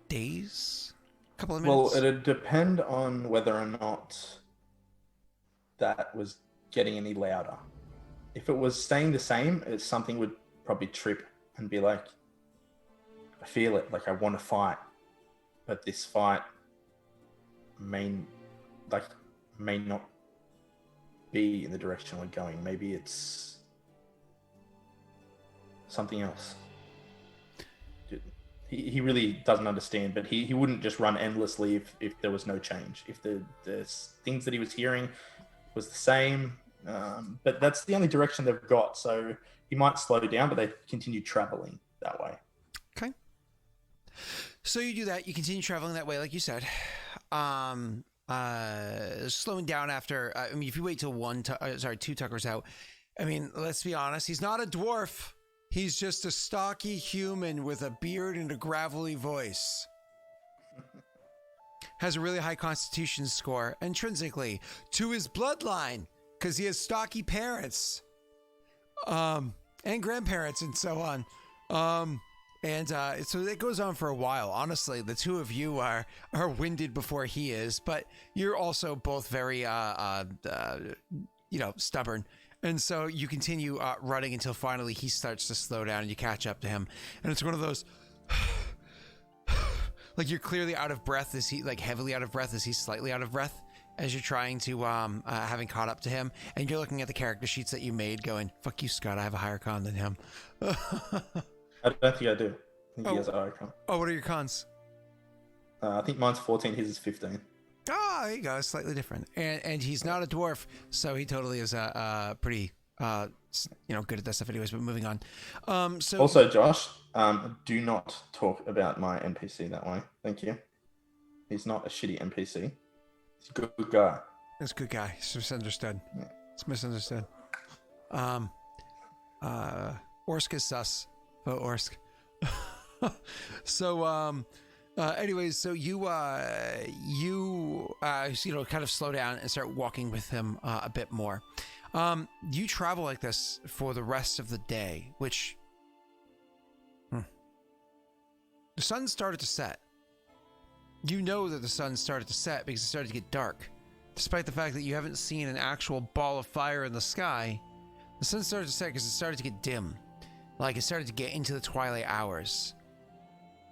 Days? A couple of minutes? Well, it'd depend on whether or not that was getting any louder. If it was staying the same, something would probably trip and be like, I feel it, like I want to fight, but this fight may not be in the direction we're going. Maybe it's something else. He really doesn't understand, but he wouldn't just run endlessly if there was no change. If the things that he was hearing was the same, but that's the only direction they've got. So he might slow down, but they continue traveling that way. Okay. So you do that. You continue traveling that way, like you said. Slowing down after. I mean, if you wait till two Tuckers out. I mean, let's be honest. He's not a dwarf. He's just a stocky human with a beard and a gravelly voice. Has a really high constitution score intrinsically to his bloodline because he has stocky parents, and grandparents and so on. And so it goes on for a while. Honestly, the two of you are winded before he is, but you're also both very stubborn. And so you continue running until finally he starts to slow down and you catch up to him. And it's one of those, like you're clearly out of breath. Is he like heavily out of breath? Is he slightly out of breath as you're trying to, having caught up to him? And you're looking at the character sheets that you made going, fuck you, Scott, I have a higher con than him. I don't think I do. I think he has a higher con. Oh, what are your cons? I think mine's 14, his is 15. Oh, there you go. Slightly different. And he's not a dwarf, so he totally is pretty good at that stuff anyways, but moving on. So also, Josh, do not talk about my NPC that way. Thank you. He's not a shitty NPC. He's a good guy. He's a good guy. It's misunderstood. Yeah. It's misunderstood. Orsk is sus. Oh, Orsk. So, anyways, so you kind of slow down and start walking with him a bit more. You travel like this for the rest of the day, which the sun started to set. You know that the sun started to set because it started to get dark. Despite the fact that you haven't seen an actual ball of fire in the sky, the sun started to set because it started to get dim. Like it started to get into the twilight hours.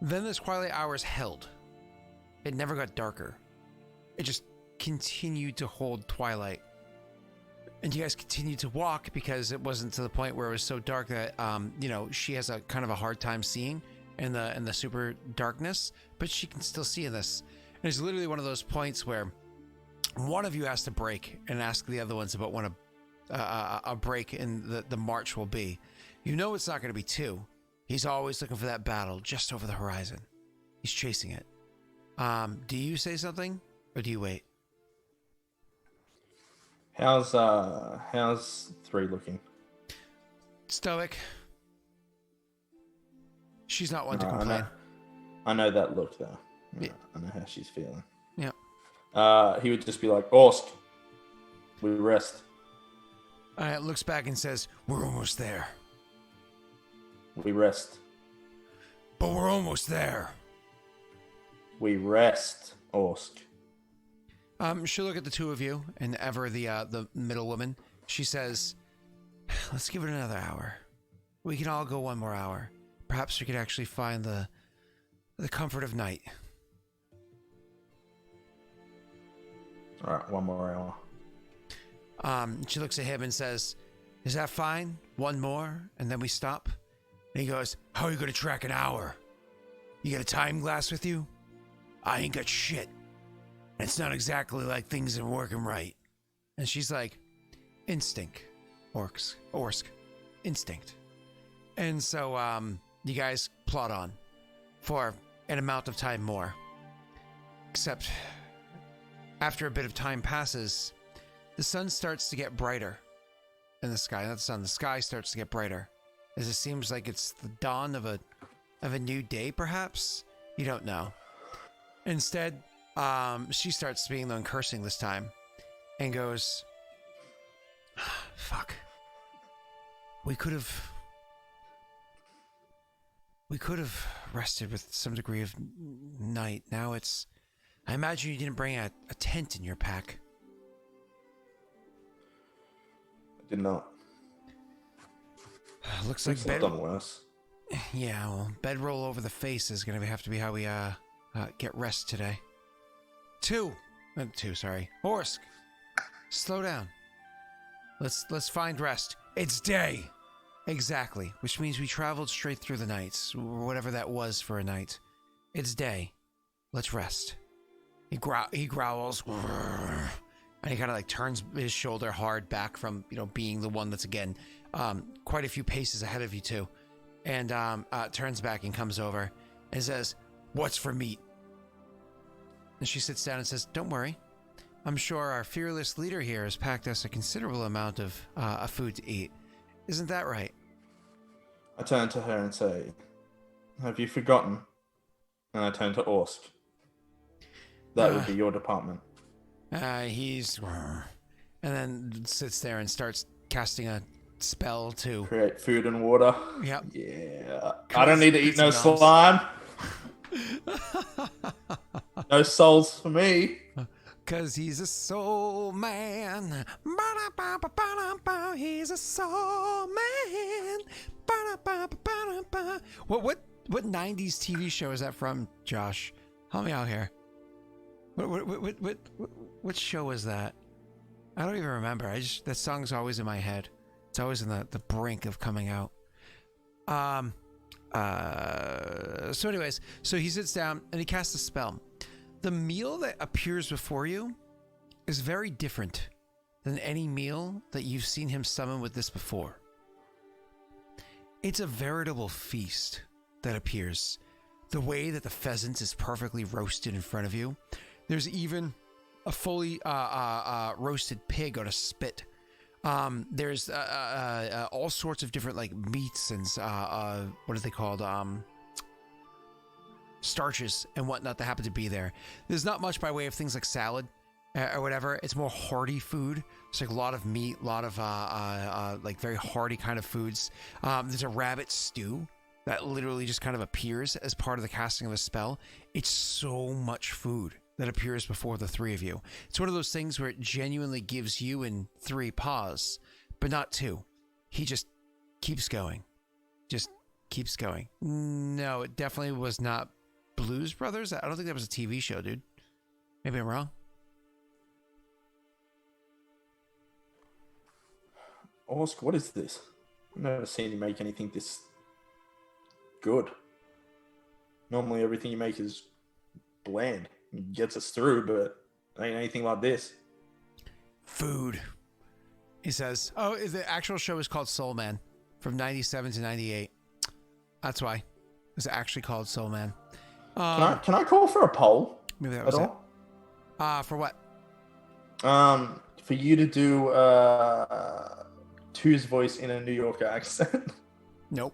Then the twilight hours held. It never got darker. It just continued to hold twilight. And you guys continued to walk because it wasn't to the point where it was so dark that, she has a kind of a hard time seeing in the super darkness, but she can still see in this. it's literally one of those points where one of you has to break and ask the other ones about when a break in the march will be. You know it's not going to be two. He's always looking for that battle just over the horizon. He's chasing it. Do you say something or do you wait? How's 3 looking? Stoic. She's not one to complain. I know that look though. Yeah. I know how she's feeling. Yeah. He would just be like, Orsk, we rest. Looks back and says, we're almost there. We rest. But we're almost there. We rest, Orsk. She'll look at the two of you, and Ever, the middle woman, she says, let's give it another hour. We can all go one more hour. Perhaps we could actually find the comfort of night. All right, one more hour. She looks at him and says, is that fine? One more, and then we stop? And he goes, how are you going to track an hour? You got a time glass with you? I ain't got shit. It's not exactly like things are working right. And she's like, instinct, Orsk, instinct. And so, you guys plod on for an amount of time more. Except, after a bit of time passes, the sun starts to get brighter in the sky. Not the sun, the sky starts to get brighter. As it seems like it's the dawn of a new day, perhaps? You don't know. Instead, she starts speaking and cursing this time and goes, fuck. We could have rested with some degree of night. Now it's... I imagine you didn't bring a tent in your pack. I did not. Looks like bed... done worse. Yeah, well, bedroll over the face is going to have to be how we get rest today. Two, sorry. Orsk, slow down. Let's find rest. It's day. Exactly, which means we traveled straight through the nights, or whatever that was for a night. It's day. Let's rest. He growls, and he kind of like turns his shoulder hard back from, being the one that's again quite a few paces ahead of you two, and turns back and comes over and says, "What's for meat?" And she sits down and says, "Don't worry. I'm sure our fearless leader here has packed us a considerable amount of food to eat. Isn't that right?" I turn to her and say, "Have you forgotten?" And I turn to Orsk. That would be your department. He's... And then sits there and starts casting a spell to... create food and water. Yep. Yeah. I don't need to eat no slime. No souls for me. Cause he's a soul man. He's a soul man. What 90s TV show is that from, Josh? Help me out here. What show is that? I don't even remember. That song's always in my head. It's always in the brink of coming out. So anyways, so he sits down and he casts a spell. The meal that appears before you is very different than any meal that you've seen him summon with this before. It's a veritable feast that appears. The way that the pheasant is perfectly roasted in front of you. There's even a fully roasted pig on a spit. There's all sorts of different like meats and what are they called? Starches and whatnot that happen to be there. There's not much by way of things like salad or whatever. It's more hearty food. It's like a lot of meat, a lot of like very hearty kind of foods. There's a rabbit stew that literally just kind of appears as part of the casting of a spell. It's so much food that appears before the three of you. It's one of those things where it genuinely gives you and 3 pause, but not 2. He just keeps going. Just keeps going. No, it definitely was not Blues Brothers. I don't think that was a TV show, dude. Maybe I'm wrong. Orsk, what is this? I've never seen you make anything this good. Normally everything you make is bland. gets us through, but ain't anything like this. Food. He says, oh, the actual show is called Soul Man from 97 to 98. That's why. It's actually called Soul Man. Can I call for a poll? Maybe that was at it. all? For what? For you to do Two's voice in a New Yorker accent. Nope.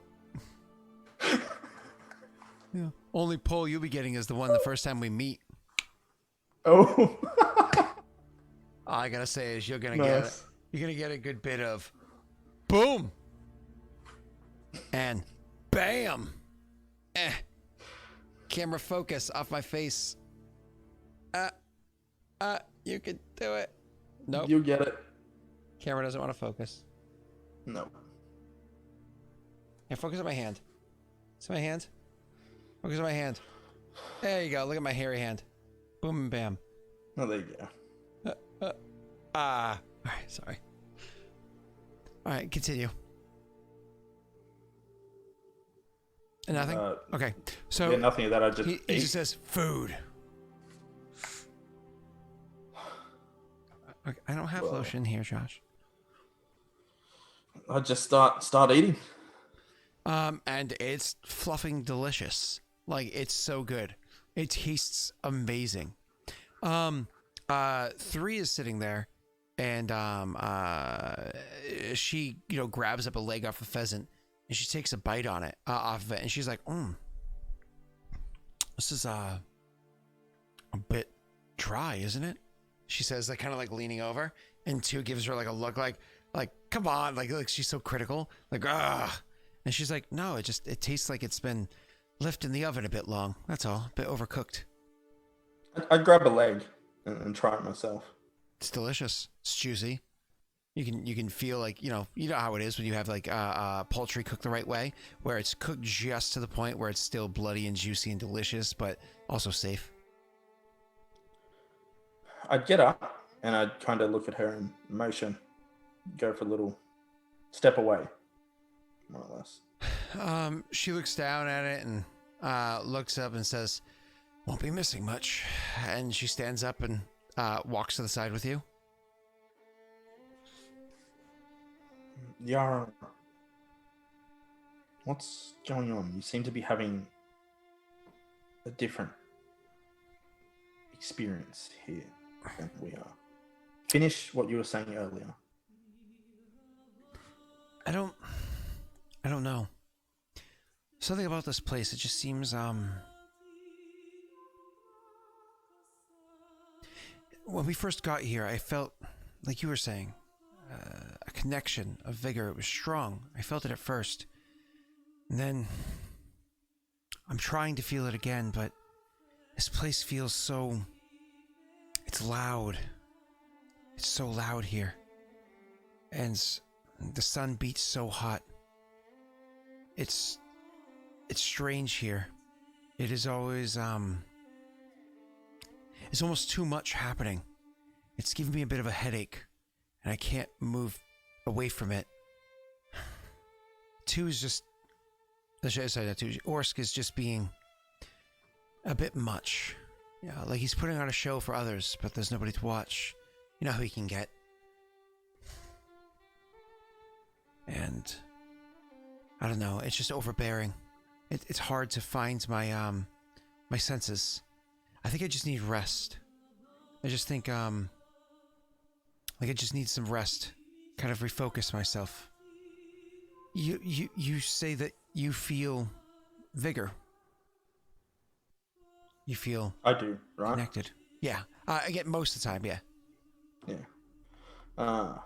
Yeah. Only poll you'll be getting is the one the first time we meet. Oh. All I gotta say is you're gonna get a good bit of boom and bam. Camera focus off my face. You can do it. Nope. You get it. Camera doesn't want to focus. No. Yeah, focus on my hand. See my hand? Focus on my hand. There you go. Look at my hairy hand. Boom and bam. Oh, there you go. All right, sorry. All right, continue. Nothing? Okay. So yeah, nothing of that. I just he just says food. Okay, I don't have lotion here, Josh. I just start eating. And it's fluffing delicious. Like, it's so good. It tastes amazing. 3 is sitting there, and she grabs up a leg off a pheasant, and she takes a bite on it off of it, and she's like, this is a bit dry, isn't it? She says, like, kind of like leaning over, and 2 gives her like a look like come on, like she's so critical, like, ah. And she's like, no, it tastes like it's been left in the oven a bit long. That's all, a bit overcooked. I'd grab a leg and try it myself. It's delicious. It's juicy. You can feel like, you know how it is when you have like poultry cooked the right way, where it's cooked just to the point where it's still bloody and juicy and delicious, but also safe. I'd get up and I'd kind of look at her in motion, go for a little step away, more or less. She looks down at it and looks up and says, "Won't be missing much." And she stands up and walks to the side with you. Yara, what's going on? You seem to be having a different experience here than we are. Finish what you were saying earlier. I don't know. Something about this place, it just seems, when we first got here, I felt, like you were saying, a connection, a vigor. It was strong. I felt it at first. And then I'm trying to feel it again, but this place feels so... It's loud. It's so loud here. And the sun beats so hot. It's strange here. It is always, it's almost too much happening. It's giving me a bit of a headache, and I can't move away from it. 2 is just... Sorry, not 2. Orsk is just being a bit much. Yeah, like he's putting on a show for others, but there's nobody to watch. You know how he can get. And I don't know, it's just overbearing. It's hard to find my my senses. I think I just need rest. I just think like I just need some rest. Kind of refocus myself. You say that you feel vigor. You feel... I do, right? Connected. Yeah. I get most of the time, yeah. Yeah.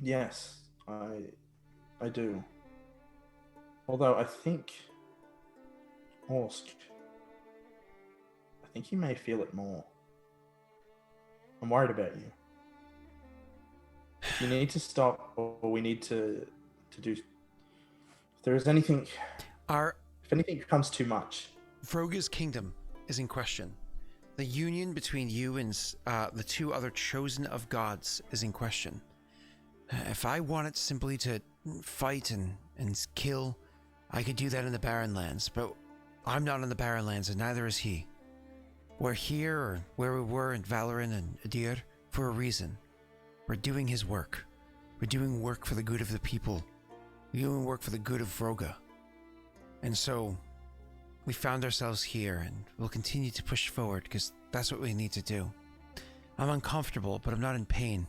Yes, I do. Although I think... Orsk... I think you may feel it more. I'm worried about you. You need to stop, or we need to do... If there is anything... If anything becomes too much... Vroga's kingdom is in question. The union between you and the 2 other chosen of gods is in question. If I wanted simply to fight and kill, I could do that in the Barren Lands, but I'm not on the Barrenlands, and neither is he. We're here, or where we were in Raerin and Adir, for a reason. We're doing his work. We're doing work for the good of the people. We're doing work for the good of Vroga. And so, we found ourselves here, and we'll continue to push forward, because that's what we need to do. I'm uncomfortable, but I'm not in pain.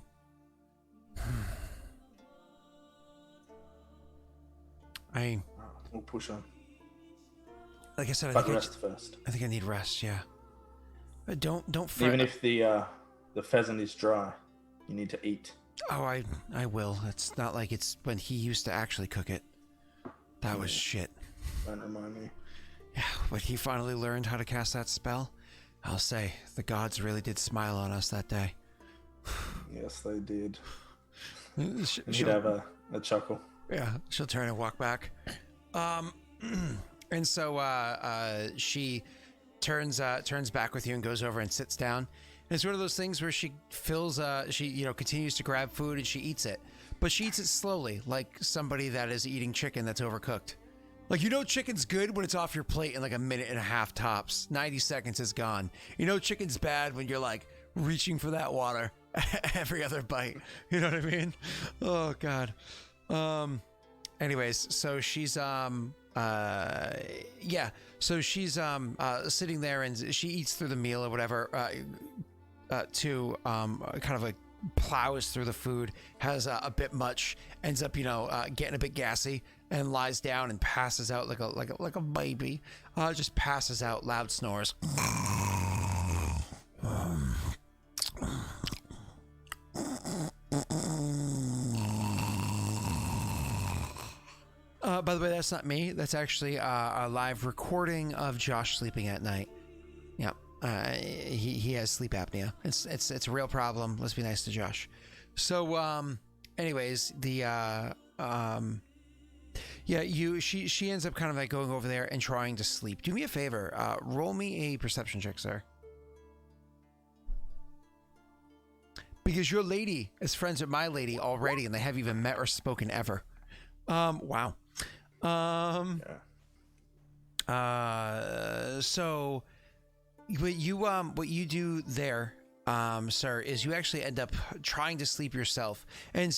We'll push on. Like I said, But rest first. I think I need rest, yeah. But don't fret. Even if the pheasant is dry, you need to eat. Oh, I will. It's not like it's when he used to actually cook it. That was shit. Don't remind me. Yeah, but he finally learned how to cast that spell. I'll say, the gods really did smile on us that day. Yes, they did. She'll have a chuckle. Yeah, she'll turn and walk back. And so she turns back with you and goes over and sits down. And it's one of those things where she fills, she continues to grab food and she eats it, but she eats it slowly, like somebody that is eating chicken that's overcooked. Like, chicken's good when it's off your plate in like a minute and a half tops. 90 seconds is gone. Chicken's bad when you're like reaching for that water every other bite. You know what I mean? Oh God. Anyways, so she's so she's sitting there and she eats through the meal or whatever, kind of like plows through the food, has a bit much, ends up getting a bit gassy and lies down and passes out like a baby. Just passes out, loud snores. By the way, that's not me. That's actually a live recording of Josh sleeping at night. Yeah, he has sleep apnea. It's a real problem. Let's be nice to Josh. So, anyways, she ends up kind of like going over there and trying to sleep. Do me a favor. Roll me a perception check, sir. Because your lady is friends with my lady already, and they haven't even met or spoken ever. Wow. So what you do there, sir, is you actually end up trying to sleep yourself. And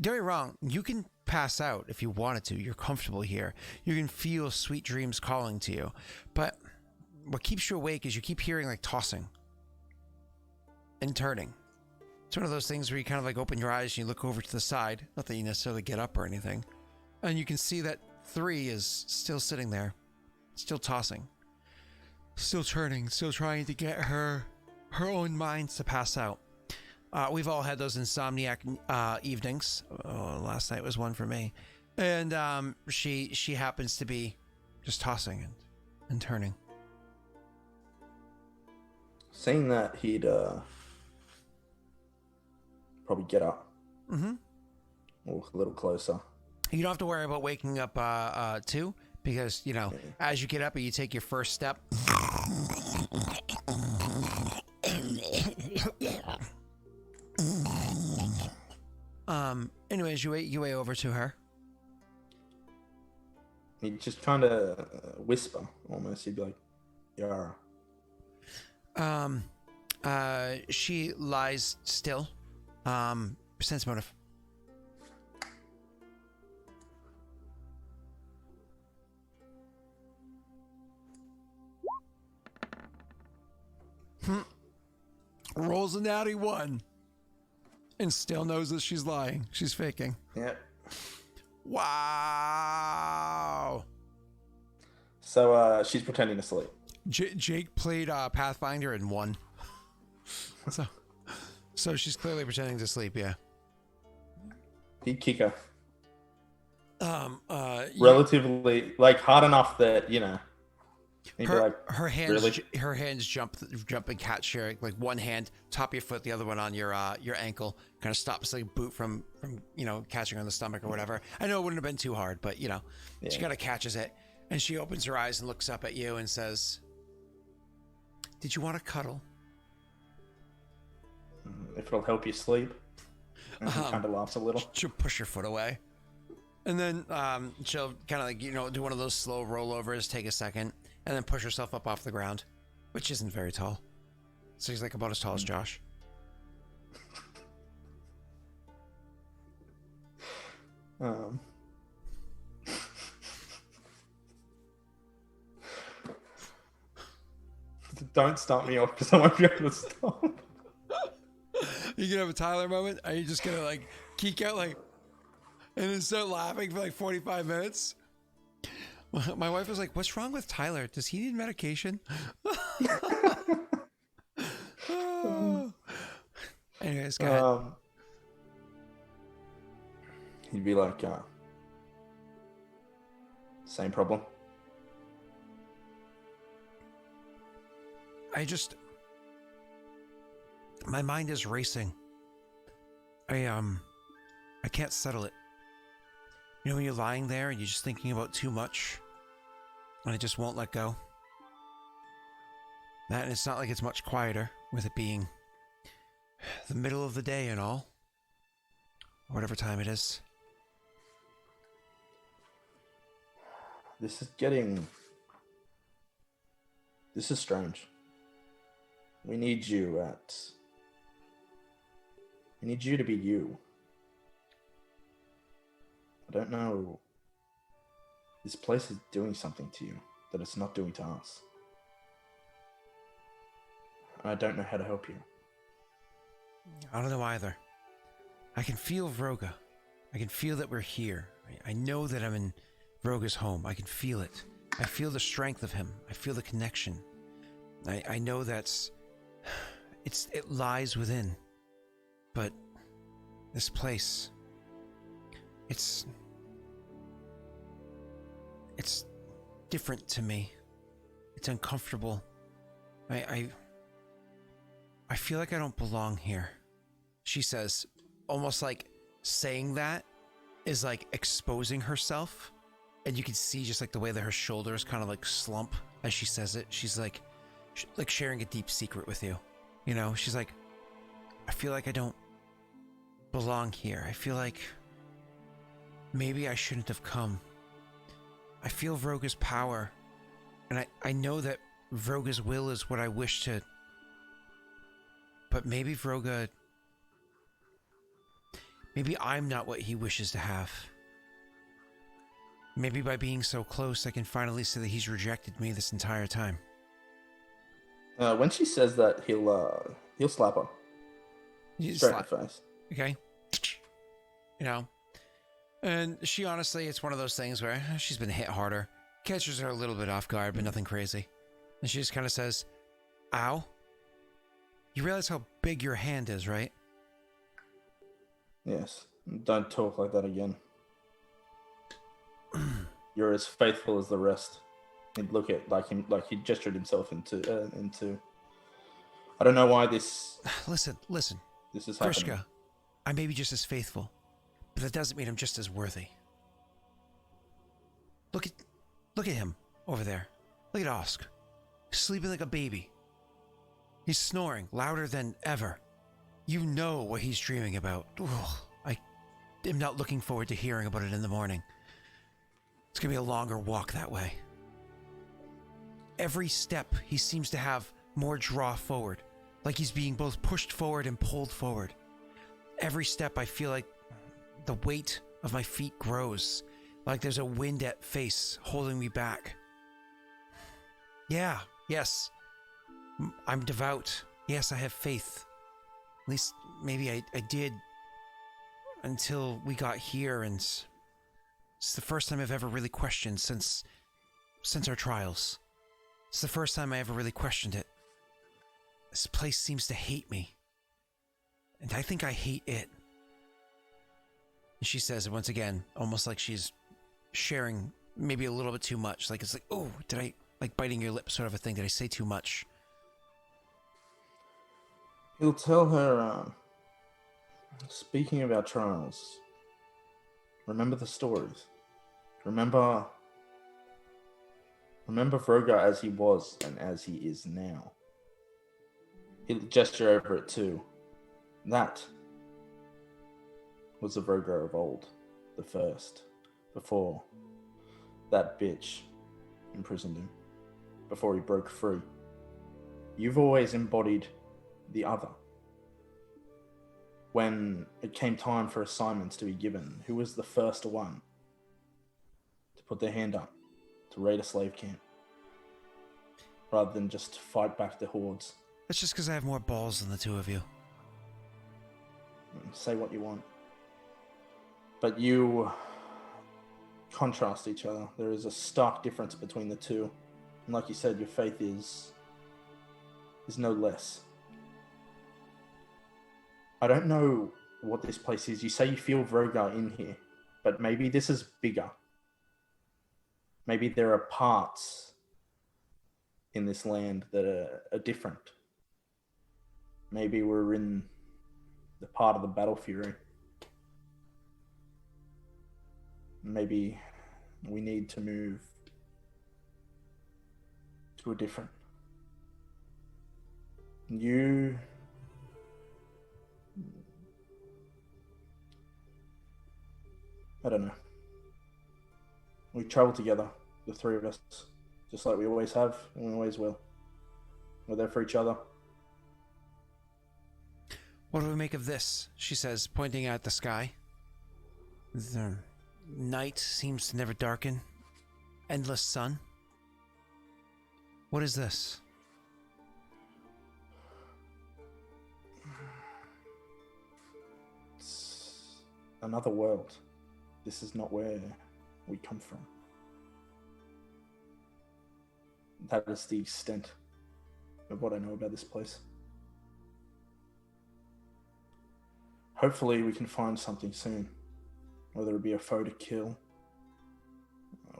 don't get me wrong, you can pass out if you wanted to. You're comfortable here. You can feel sweet dreams calling to you. But what keeps you awake is you keep hearing like tossing and turning. It's one of those things where you kind of like open your eyes and you look over to the side. Not that you necessarily get up or anything. And you can see that 3 is still sitting there, still tossing, still turning, still trying to get her own mind to pass out. We've all had those insomniac evenings. Oh, last night was one for me. And she happens to be just tossing and turning. Saying that, he'd probably get up. Mm-hmm. Walk a little closer. You don't have to worry about waking up too, because as you get up and you take your first step. Anyways, you way over to her. He'd just kind of whisper, almost. He'd be like, "Yara." She lies still. Sense motive. Rolls a natty 1 and still knows that she's lying. She's faking. Yep. Wow. So she's pretending to sleep. Jake played Pathfinder and won. So she's clearly pretending to sleep. Yeah. He'd kick her. Relatively, like, hard enough that her hands jump and catch your, like, one hand top your foot, the other one on your ankle, kind of stops like a boot from catching on the stomach or whatever. I know it wouldn't have been too hard, but she kind of catches it, and she opens her eyes and looks up at you and says, "Did you want to cuddle?" If it'll help you sleep. And he kind of laughs a little. She'll push your foot away, and then she'll kind of like do one of those slow rollovers, take a second, and then push herself up off the ground, which isn't very tall. So she's like about as tall as Josh. Don't start me off because I won't be able to stop. You gonna have a Tyler moment? Are you just gonna like geek out like and then start laughing for like 45 minutes? My wife was like, "What's wrong with Tyler? Does he need medication?" Anyways, go ahead. He'd be like, same problem. My mind is racing. I can't settle it. You know when you're lying there and you're just thinking about too much and it just won't let go? That, and it's not like it's much quieter with it being the middle of the day and all. Whatever time it is. This is strange. We need you to be you. I don't know. This place is doing something to you that it's not doing to us. I don't know how to help you. I don't know either. I can feel Vroga. I can feel that we're here. I know that I'm in Vroga's home. I can feel it. I feel the strength of him. I feel the connection. I know it lies within. But this place, it's different to me. It's uncomfortable. I feel like I don't belong here. She says, almost like saying that is like exposing herself. And you can see just like the way that her shoulders kind of like slump as she says it. She's like sharing a deep secret with you. You know, she's like, I feel like I don't belong here. I feel like maybe I shouldn't have come. I feel Vroga's power. And I know that Vroga's will is what I wish to. But maybe Vroga. Maybe I'm not what he wishes to have. Maybe by being so close, I can finally see that he's rejected me this entire time. When she says that, he'll slap her. Straight in the face. Okay. You know. And she honestly, it's one of those things where she's been hit harder. Catches her a little bit off guard, but nothing crazy. And she just kind of says, ow. You realize how big your hand is, right? Yes. Don't talk like that again. You're as faithful as the rest. And look at like he gestured himself into. I don't know why this. Listen. This is happening. Grishka, I may be just as faithful, but that doesn't mean I'm just as worthy. Look at him over there. Look at Osk, sleeping like a baby. He's snoring louder than ever. You know what he's dreaming about. Ugh, I am not looking forward to hearing about it in the morning. It's going to be a longer walk that way. Every step, he seems to have more draw forward, like he's being both pushed forward and pulled forward. Every step, I feel like the weight of my feet grows, like there's a wind at face holding me back. Yes, I'm devout. Yes, I have faith. At least, maybe I did until we got here, and it's the first time I've ever really questioned since our trials. It's the first time I ever really questioned it. This place seems to hate me. And I think I hate it. And she says it once again, almost like she's sharing maybe a little bit too much. Like it's like, oh, did I, like biting your lip sort of a thing. Did I say too much? He'll tell her, speaking of our trials, remember the stories. Remember Vroga as he was and as he is now. He'll gesture over it too. That was the Vroga of old, the first, before that bitch imprisoned him. before he broke free. You've always embodied the other. When it came time for assignments to be given, who was the first one to put their hand up to raid a slave camp rather than just fight back the hordes? That's just because I have more balls than the two of you. Say what you want. But you contrast each other. There is a stark difference between the two. And like you said, your faith is no less. I don't know what this place is. You say you feel Vrogar in here, but maybe this is bigger. Maybe there are parts in this land that are different. Maybe we're in the part of the battle fury. Maybe we need to move to a different. I don't know. We travel together, the three of us, just like we always have and we always will. We're there for each other. What do we make of this? She says, pointing at the sky. The night seems to never darken. Endless sun. What is this? It's another world. This is not where we come from. That is the extent of what I know about this place. Hopefully we can find something soon. Whether it be a foe to kill,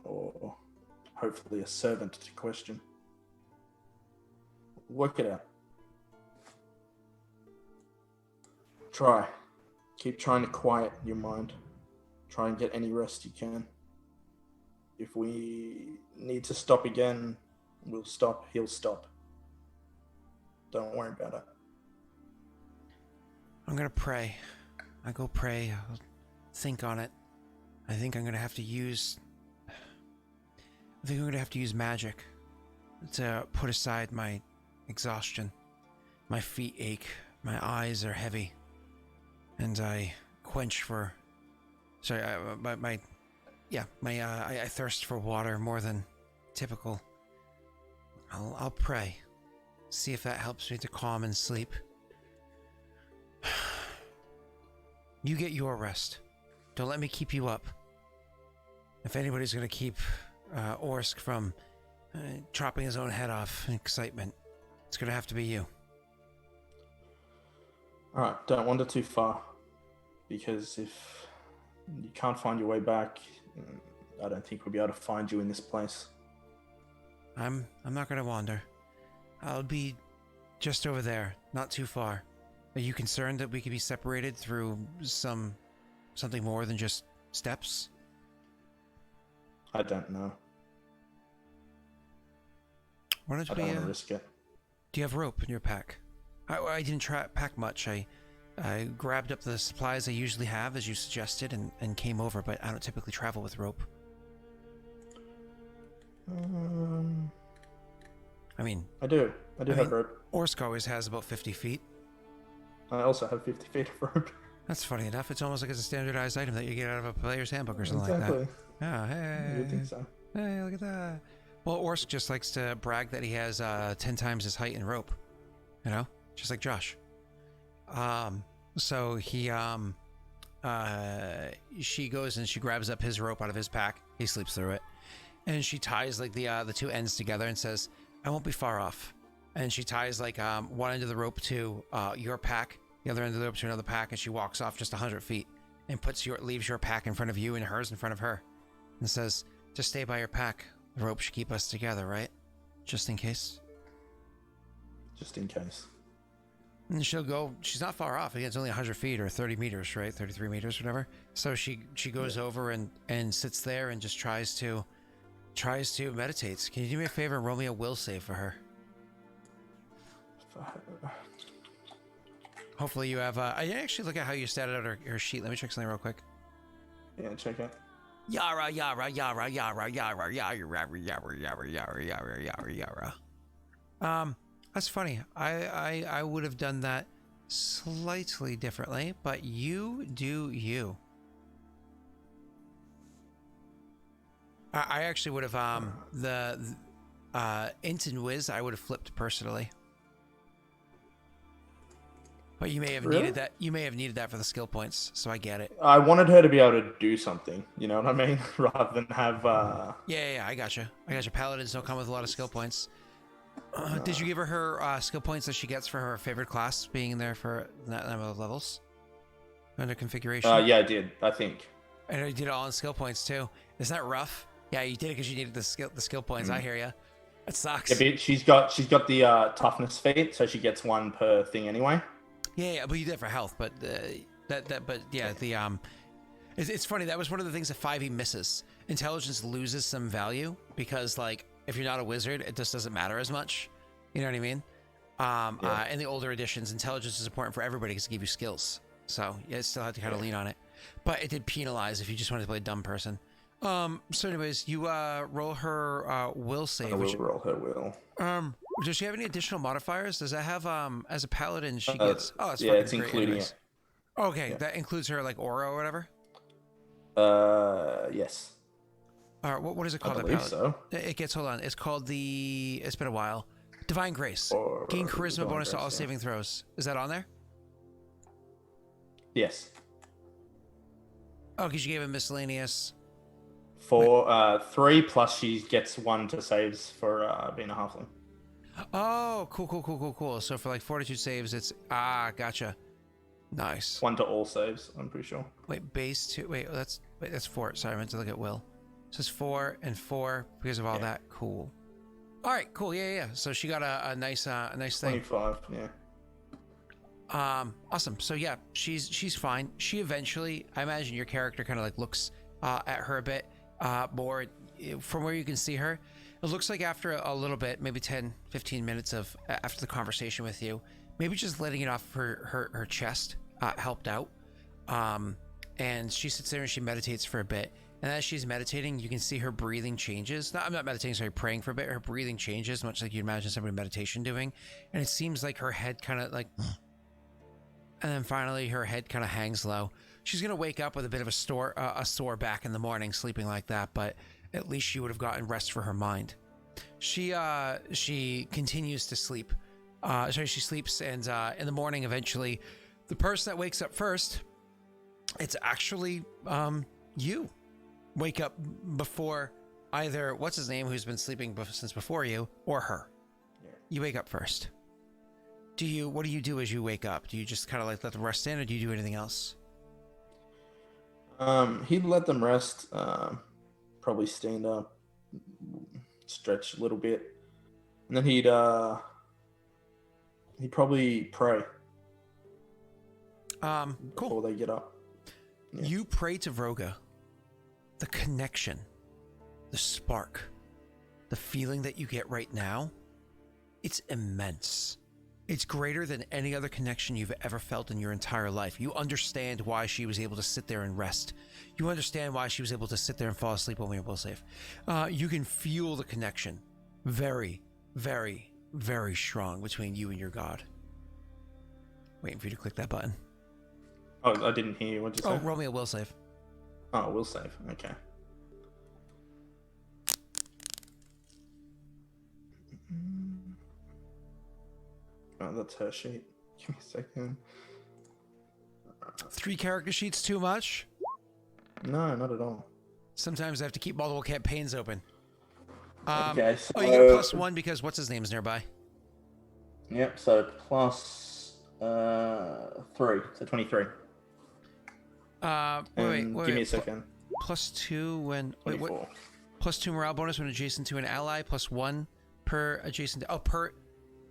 or hopefully a servant to question. Work it out. Try. Keep trying to quiet your mind. Try and get any rest you can. If we need to stop again, we'll stop. He'll stop. Don't worry about it. I'm gonna pray. I go pray. I'll think on it. I think I'm gonna have to use magic to put aside my exhaustion. My feet ache. My eyes are heavy. And I quench for... Sorry, I thirst for water more than typical. I'll pray. See if that helps me to calm and sleep. You get your rest. Don't let me keep you up. If anybody's gonna keep Orsk from chopping his own head off in excitement, it's gonna have to be you. Alright, don't wander too far. Because if you can't find your way back, I don't think we'll be able to find you in this place. I'm not gonna wander. I'll be just over there, not too far. Are you concerned that we could be separated through something more than just steps? I don't know. Why don't I don't want to risk it. Do you have rope in your pack? I didn't pack much. I grabbed up the supplies I usually have, as you suggested, and came over, but I don't typically travel with rope. I mean... I do have rope. Orsk always has about 50 feet. I also have 50 feet of rope. That's funny enough. It's almost like it's a standardized item that you get out of a player's handbook or something like that. Oh, hey. You think so? Hey, look at that. Well, Orsk just likes to brag that he has 10 times his height in rope. You know? Just like Josh. So he, she goes and she grabs up his rope out of his pack. He sleeps through it. And she ties like the two ends together and says, I won't be far off. And she ties like one end of the rope to your pack, the other end of the rope to another pack, and she walks off just 100 feet and leaves your pack in front of you and hers in front of her, and says, "Just stay by your pack. The rope should keep us together, right? Just in case." Just in case. And she'll go. She's not far off. Again, it's only 100 feet or 30 meters, right? 33 meters, whatever. So she goes over and sits there and just tries to meditate. Can you do me a favor and roll me a will save for her? Hopefully you have... I actually look at how you statted out her sheet. Let me check something real quick. Yeah, check it. Yara, yara, yara, yara, yara, yara, yara, yara, yara, yara, yara, yara, yara. That's funny. I would have done that slightly differently, but you do you. I actually would have the Int and Wiz I would have flipped personally. But you may have Really? needed that. You may have needed that for the skill points, so I get it. I wanted her to be able to do something. You know what I mean? Rather than have. Yeah, I gotcha. Paladins don't come with a lot of skill points. Did you give her skill points that she gets for her favorite class being in there for that number of levels? Under configuration? Yeah, I did. I think. And you did it all in skill points too. Isn't that rough? Yeah, you did it because you needed the skill points. I hear you. It sucks. Yeah, but she's got the toughness feat, so she gets one per thing anyway. Yeah, but you did it for health. But it's funny. That was one of the things that 5e misses. Intelligence loses some value because, like, if you're not a wizard, it just doesn't matter as much. You know what I mean? In the older editions, intelligence is important for everybody because it gives you skills. So you still had to kind of lean on it. But it did penalize if you just wanted to play a dumb person. So anyways, you roll her will save. I will roll her will. Does she have any additional modifiers? Does that have as a paladin she gets? Oh, it's it's including it. Okay, that includes her like aura or whatever. Yes. What is it called? I believe so. It gets. Hold on. It's called the. It's been a while. Divine Grace. Gain charisma Divine bonus to Grace, all saving throws. Is that on there? Yes. Oh, because you gave him miscellaneous. 3 plus she gets 1 to saves for being a halfling. Oh, cool. So for like 42 saves, it's gotcha. Nice. 1 to all saves, I'm pretty sure. Wait, base 2. That's 4. Sorry, I meant to look at will. So it's 4 and 4 because of all that. Cool. All right, cool. Yeah. So she got a nice thing. 25. Yeah. Awesome. So yeah, she's fine. She eventually, I imagine your character kind of like looks at her a bit more from where you can see her. It looks like after a little bit, maybe 10-15 minutes of after the conversation with you, maybe just letting it off her chest helped out. And she sits there and she meditates for a bit. And as she's meditating, you can see her breathing changes. I'm not meditating, sorry, praying for a bit. Her breathing changes, much like you'd imagine somebody meditation doing. And it seems like her head kind of like, and then finally her head kind of hangs low. She's going to wake up with a bit of a sore back in the morning, sleeping like that, but at least she would have gotten rest for her mind. She continues to sleep. She sleeps, and in the morning, eventually, the person that wakes up first, it's actually you. Wake up before either what's his name, who's been sleeping since before you, or her. Yeah. You wake up first. What do you do as you wake up? Do you just kind of like let them rest in, or do you do anything else? He'd let them rest. Probably stand up, stretch a little bit, and then he'd probably pray. Cool. Before they get up. Yeah. You pray to Vroga. The connection, the spark, the feeling that you get right now, it's immense. It's greater than any other connection you've ever felt in your entire life. You understand why she was able to sit there and rest. You understand why she was able to sit there and fall asleep when we were both safe. You can feel the connection very, very, very strong between you and your God. Waiting for you to click that button. Oh, I didn't hear you. What'd you say? Oh, roll me a will save. Oh, will save. Okay. Oh, that's her sheet. Give me a second. 3 character sheets too much? No, not at all. Sometimes I have to keep multiple campaigns open. Okay, so... Oh, you get +1 because what's his name's nearby. Yep, so plus 3, so 23. Wait, give me a second. +2 when... Wait, what? 24. +2 morale bonus when adjacent to an ally, +1 per adjacent... Oh, per...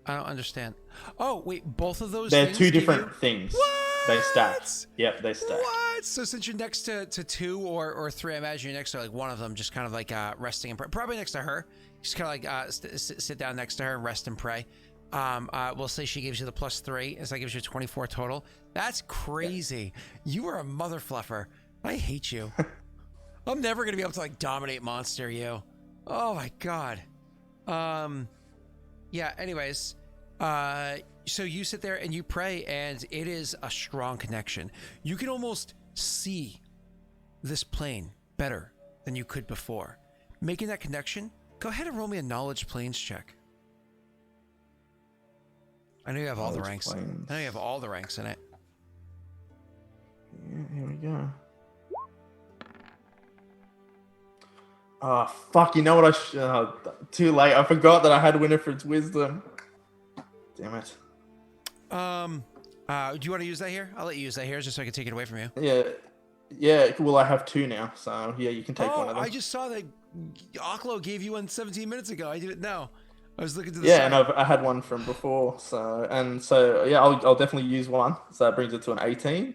I don't understand. Oh, wait, both of those They're things 2 different things. What? They stack. Yep, they stack. What? So since you're next to 2 or 3, I imagine you're next to like one of them, just kind of like resting and pray. Probably next to her. Just kind of like sit down next to her and rest and pray. We'll say she gives you the +3, so that gives you 24 total. That's crazy. Yeah. You are a mother fluffer. I hate you. I'm never gonna be able to like dominate monster you. Oh my god. Yeah, anyways, so you sit there and you pray, and it is a strong connection. You can almost see this plane better than you could before. Making that connection, go ahead and roll me a knowledge planes check. I know you have all the ranks. Planes. I know you have all the ranks in it. Yeah, here we go. Oh, fuck, you know what too late. I forgot that I had Winifred's Wisdom. Damn it. Do you want to use that here? I'll let you use that here just so I can take it away from you. Yeah, well, I have 2 now, so yeah, you can take one of them. I just saw that Aklo gave you one 17 minutes ago. I didn't know. I was looking to the Yeah, side. and I had one from before, so yeah, I'll definitely use one. So that brings it to an 18.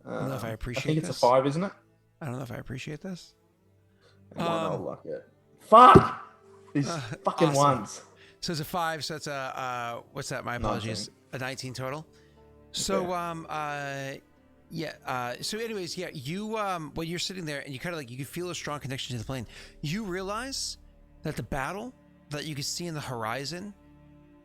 I don't know if I appreciate I think it's this. a 5, isn't it? I don't know if I appreciate this. And one I'll luck it. Fuck! These fucking awesome. ones. So it's a 5, so it's a, what's that? My apologies. 19. A 19 total. So, so anyways, yeah, you, when you're sitting there and you kind of like, you can feel a strong connection to the plane, you realize that the battle that you can see in the horizon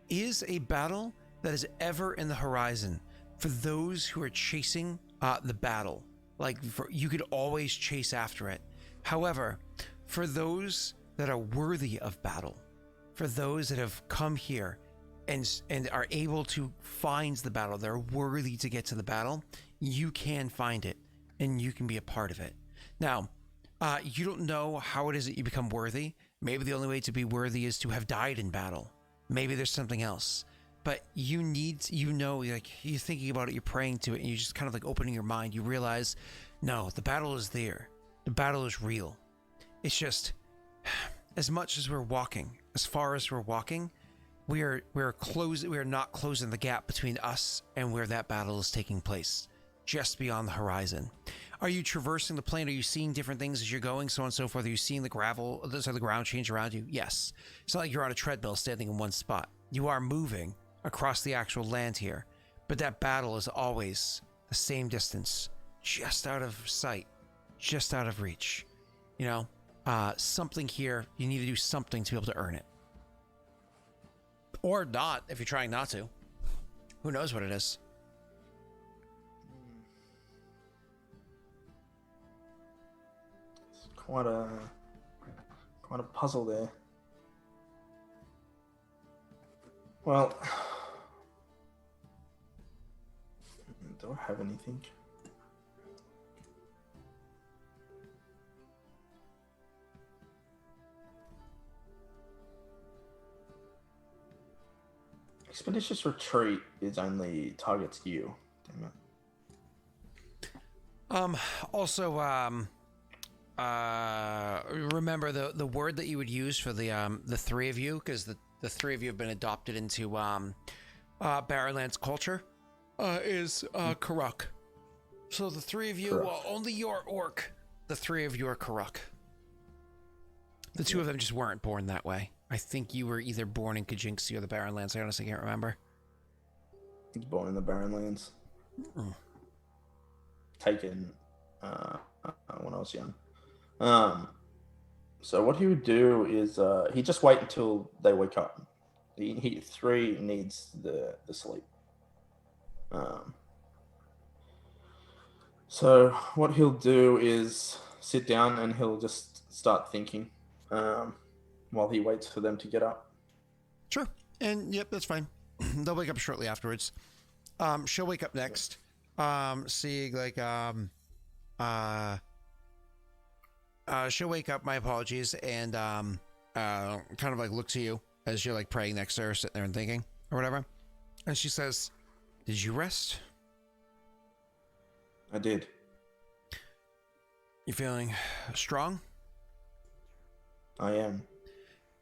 is a battle that is ever in the horizon for those who are chasing the battle. Like, you could always chase after it. However, for those that are worthy of battle, for those that have come here and are able to find the battle, they're worthy to get to the battle, you can find it and you can be a part of it. Now, you don't know how it is that you become worthy. Maybe the only way to be worthy is to have died in battle. Maybe there's something else. But you know, like, you're thinking about it, you're praying to it, and you're just kind of like opening your mind. You realize, no, the battle is there. The battle is real. It's just, as much as we're walking, as far as we're walking, we are not closing the gap between us and where that battle is taking place, just beyond the horizon. Are you traversing the plane? Are you seeing different things as you're going, so on and so forth? Are you seeing the ground change around you? Yes. It's not like you're on a treadmill standing in one spot. You are moving across the actual land here, but that battle is always the same distance, just out of sight, just out of reach. You know, something here, you need to do something to be able to earn it. Or not, if you're trying not to. Who knows what it is? It's quite a puzzle there. Well, do I have anything? Expeditious retreat is only targets you. Damn it. Also, remember the word that you would use for the 3 of you, because the 3 of you have been adopted into Barrenland's culture, is Karuk. So the 3 of you, well, only you're orc. The 3 of you are Karuk. The 2 of them just weren't born that way. I think you were either born in Kajinxi or the Barrenlands. I honestly can't remember. He's born in the Barrenlands. Taken when I was young. So what he would do is he'd just wait until they wake up. He 3 needs the sleep. So what he'll do is sit down and he'll just start thinking while he waits for them to get up. Sure. And yep, that's fine. They'll wake up shortly afterwards. She'll wake up next. Seeing like she'll wake up, my apologies, and kind of like look to you as you're like praying next to her, sitting there and thinking or whatever. And she says, "Did you rest?" I did. You feeling strong? I am.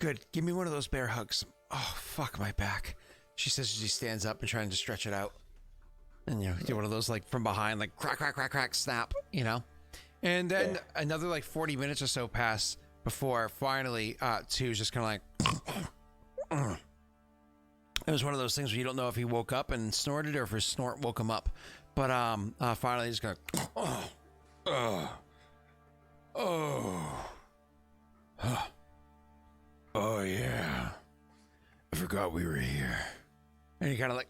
Good. Give me one of those bear hugs. Oh, fuck my back. She says as she stands up and trying to stretch it out. And, you know, do one of those, like, from behind, like, crack, crack, crack, crack, snap, you know? And then another, like, 40 minutes or so pass before finally, Two's just kind of like... It was one of those things where you don't know if he woke up and snorted or if his snort woke him up. But finally he's going, Oh. Huh. Oh, yeah. I forgot we were here. And he kind of like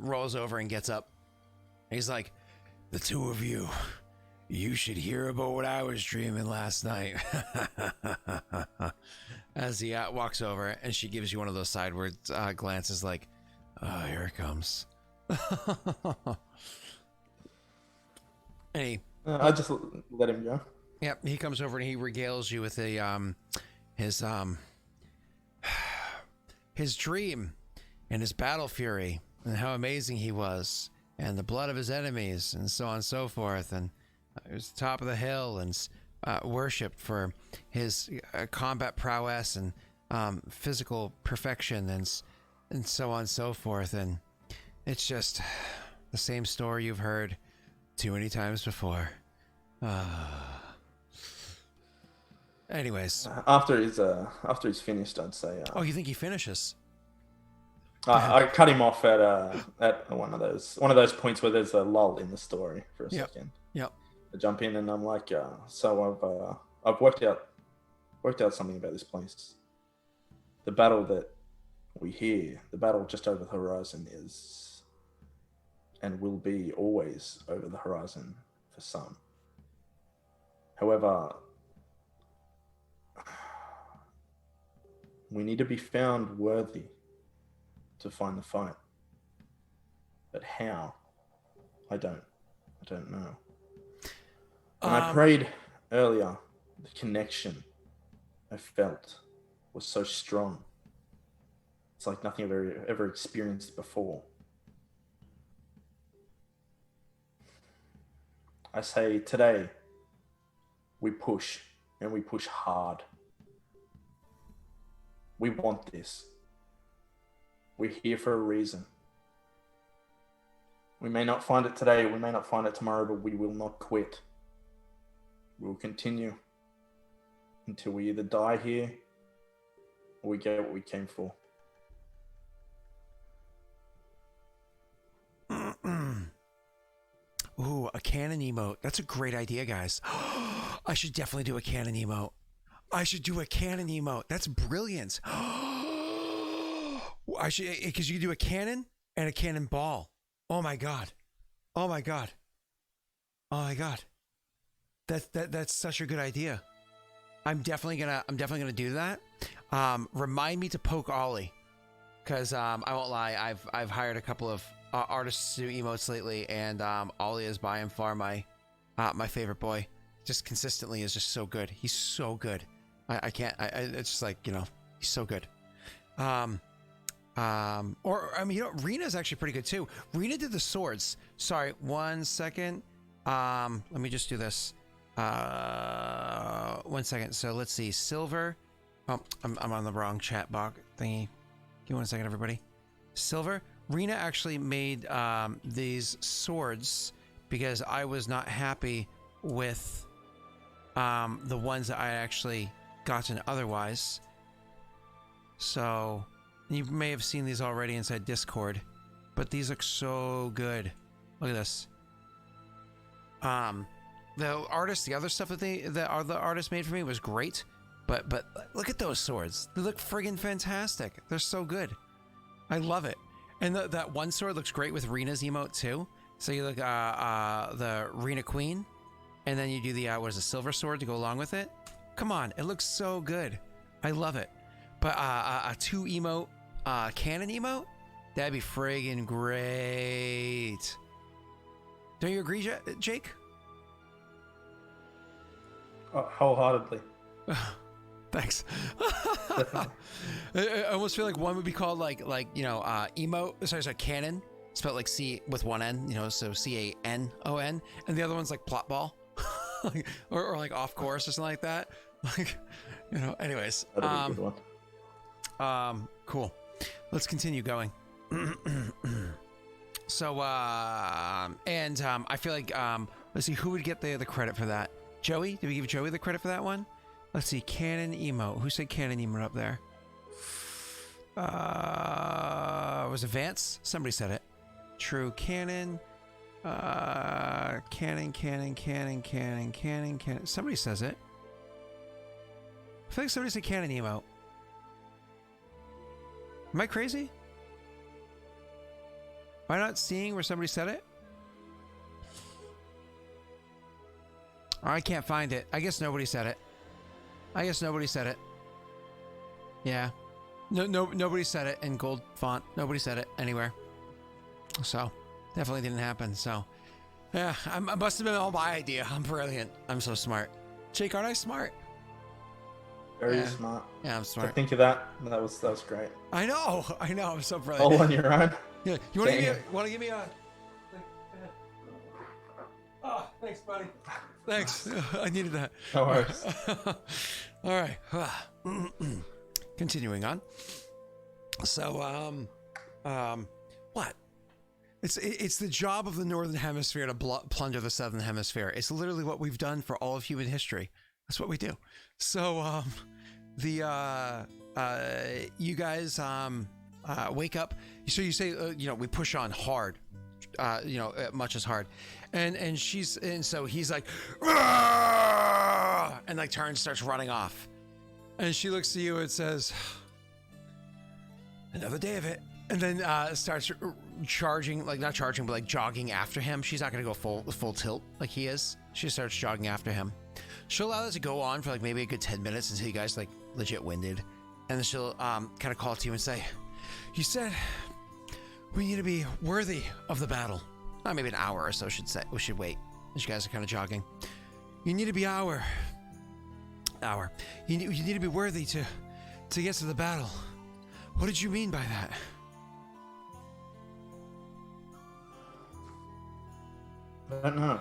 rolls over and gets up. He's like, the two of you, you should hear about what I was dreaming last night. As he walks over, and she gives you one of those sideward glances like, oh, here it comes. And I just let him go. Yep, he comes over and he regales you with his dream and his battle fury and how amazing he was and the blood of his enemies and so on and so forth, and he was top of the hill and worshipped for his combat prowess and physical perfection and so on and so forth, and it's just the same story you've heard too many times before. Anyways, After he's finished, I'd say. oh, you think he finishes? I cut him off at one of those points where there's a lull in the story for a second. Yep. I jump in and I'm like, so I've worked out something about this place. The battle that we hear, the battle just over the horizon is, and will be always over the horizon for some. However, we need to be found worthy to find the fight. But how? I don't know. When I prayed earlier, the connection I felt was so strong. It's like nothing I've ever experienced before. I say today, we push, and we push hard. We want this. We're here for a reason. We may not find it today, we may not find it tomorrow, but we will not quit. We will continue until we either die here or we get what we came for. Ooh, a cannon emote. That's a great idea, guys. I should definitely do a cannon emote. That's brilliant. I should, because you can do a cannon and a cannonball. Oh my god. That's such a good idea. I'm definitely gonna do that. Remind me to poke Ollie, because I won't lie, I've hired a couple of artists to do emotes lately, and Ollie is by and far my favorite boy. Just consistently is just so good. He's so good. I can't. It's just like, he's so good. Rena's actually pretty good too. Rena did the swords. Sorry, 1 second. Let me just do this. 1 second. So let's see. Silver. Oh, I'm on the wrong chat box thingy. Give me 1 second, everybody. Silver. Rena actually made these swords because I was not happy with the ones that I actually gotten otherwise. So you may have seen these already inside Discord, but these look so good. Look at this. The other stuff that the artist made for me was great, but look at those swords. They look friggin' fantastic. They're so good. I love it. And that one sword looks great with Rena's emote too. So you look the Rena Queen, and then you do the silver sword to go along with it. Come on, it looks so good. I love it. But a 2 emote cannon emote, that'd be friggin' great. Don't you agree, Jake? Wholeheartedly. Thanks. I almost feel like one would be called like emote. Sorry, cannon. Spelled like C with one N. So CANON, and the other one's like plot ball, or like off course or something like that. Anyways. That'd be a good one. Cool. Let's continue going. So, I feel like let's see who would get the credit for that. Joey? Did we give Joey the credit for that one? Let's see. Cannon emote. Who said cannon emote up there? Was it Vance? Somebody said it. True cannon. Cannon. Somebody says it. I feel like somebody said cannon emote. Am I crazy? Am I not seeing where somebody said it? I can't find it. I guess nobody said it. I guess nobody said it. Yeah. Nobody said it in gold font. Nobody said it anywhere. So, definitely didn't happen. So, yeah, I must have been all my idea. I'm brilliant. I'm so smart. Jake, aren't I smart? Very smart. Yeah, I'm smart. To think of that, that was great. I know. I'm so brilliant. All on your own. Yeah. You want to give me a? Oh, thanks, buddy. Thanks. I needed that. No worries. All right. Continuing on. So, what? It's the job of the Northern Hemisphere to plunder the Southern Hemisphere. It's literally what we've done for all of human history. That's what we do. So, you guys, wake up. So you say, we push on hard, much as hard. And so he's like, "Argh!" and like starts running off. And she looks to you and says, another day of it. And then starts charging, like not charging, but like jogging after him. She's not going to go full tilt like he is. She starts jogging after him. She'll allow that to go on for like maybe a good 10 minutes until you guys like legit winded. And then she'll kind of call to you and say, you said we need to be worthy of the battle. Maybe an hour or so should say. We should wait. As you guys are kind of jogging. You need to be hour. You need to be worthy to get to the battle. What did you mean by that? I don't know.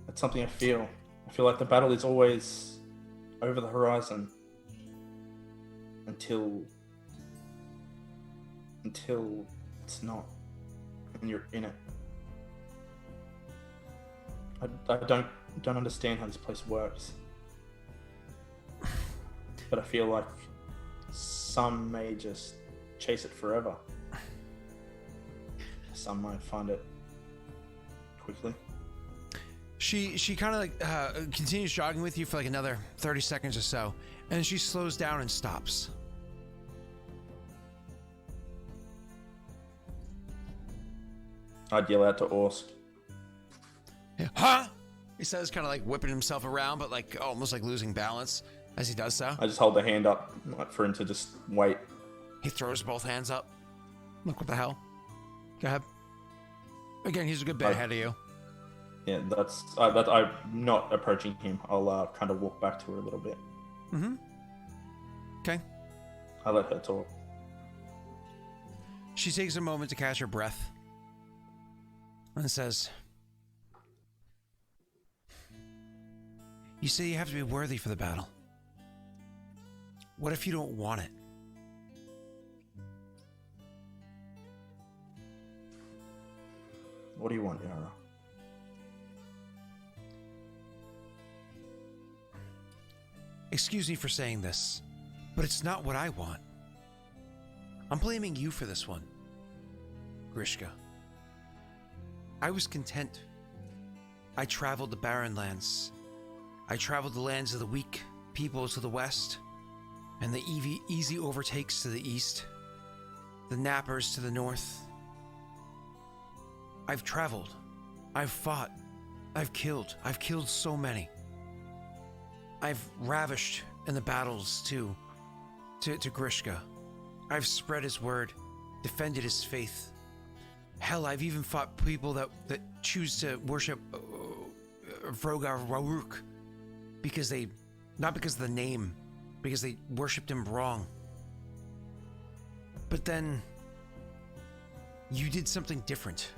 It's something I feel. I feel like the battle is always over the horizon until it's not, and you're in it. I don't understand how this place works, but I feel like some may just chase it forever. Some might find it quickly. She kind of like continues jogging with you for like another 30 seconds or so, and she slows down and stops. I'd yell out to Orsk. Yeah. Huh? He says, kind of like whipping himself around, but like almost like losing balance as he does so. I just hold the hand up like for him to just wait. He throws both hands up. Look, what the hell? Go ahead. Again, he's a good bit ahead of you. Yeah, I'm not approaching him. I'll kind of walk back to her a little bit. Mm-hmm. Okay. I let her talk. She takes a moment to catch her breath and says, you say you have to be worthy for the battle. What if you don't want it? What do you want, Yara? Excuse me for saying this, but it's not what I want. I'm blaming you for this one, Grishka. I was content. I traveled the barren lands. I traveled the lands of the weak people to the west, and the easy overtakes to the east, the nappers to the north. I've traveled. I've fought. I've killed so many. I've ravished in the battles to Grishka. I've spread his word, defended his faith. Hell, I've even fought people that choose to worship Vrogar Rauruk not because of the name, because they worshipped him wrong. But then you did something different.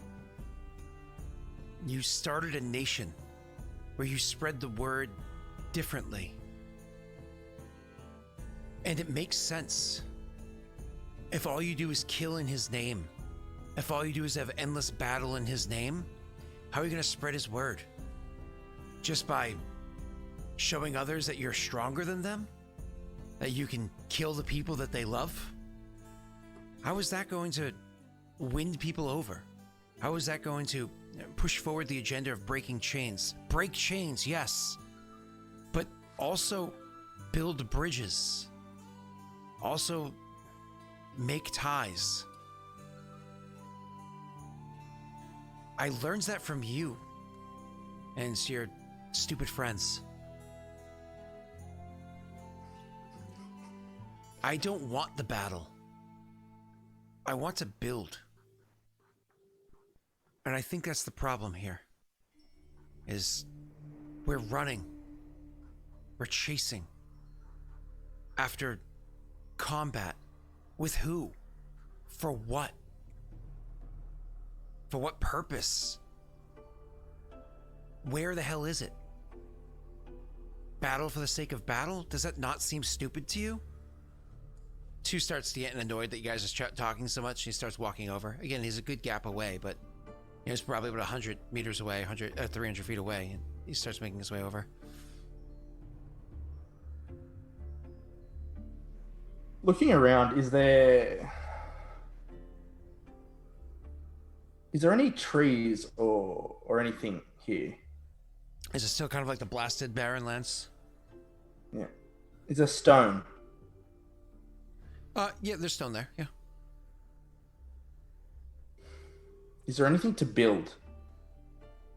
You started a nation where you spread the word differently. And it makes sense. If all you do is kill in his name, if all you do is have endless battle in his name, how are you going to spread his word? Just by showing others that you're stronger than them? That you can kill the people that they love? How is that going to win people over? How is that going to push forward the agenda of breaking chains? Break chains, yes. But also build bridges. Also, make ties. I learned that from you and your stupid friends. I don't want the battle. I want to build. And I think that's the problem here. Is we're running. We're chasing. After combat. With who? For what? For what purpose? Where the hell is it? Battle for the sake of battle? Does that not seem stupid to you? Two starts to get annoyed that you guys are talking so much. He starts walking over. Again, he's a good gap away, but he's probably about 100 meters away, 300 feet away. And he starts making his way over. Looking around, is there any trees or anything here? Is it still kind of like the blasted barren lands? Yeah. Is there stone? Yeah, there's stone there, yeah. Is there anything to build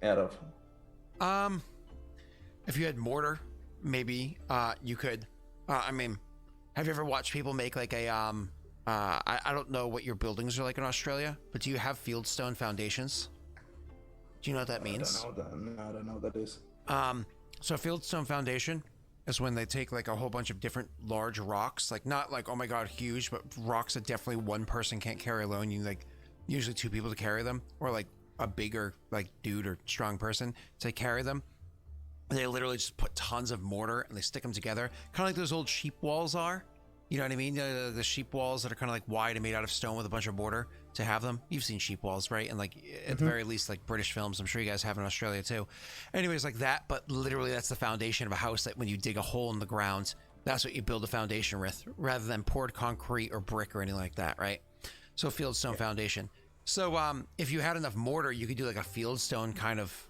out of? If you had mortar, maybe, you could. I mean, have you ever watched people make like a, I don't know what your buildings are like in Australia, but do you have Fieldstone Foundations? Do you know what that means? I don't know what that is. So Fieldstone Foundation is when they take like a whole bunch of different large rocks, like not like, oh my god, huge, but rocks that definitely one person can't carry alone. You like usually two people to carry them, or like a bigger like dude or strong person to carry them. They literally just put tons of mortar and they stick them together, kind of like those old sheep walls are. You know what I mean? The sheep walls that are kind of like wide and made out of stone with a bunch of mortar to have them. You've seen sheep walls, right? And like at the very least, like British films. I'm sure you guys have in Australia too. Anyways, like that, but literally that's the foundation of a house. That when you dig a hole in the ground, that's what you build a foundation with, rather than poured concrete or brick or anything like that, right? So Fieldstone Foundation. So if you had enough mortar, you could do like a fieldstone kind of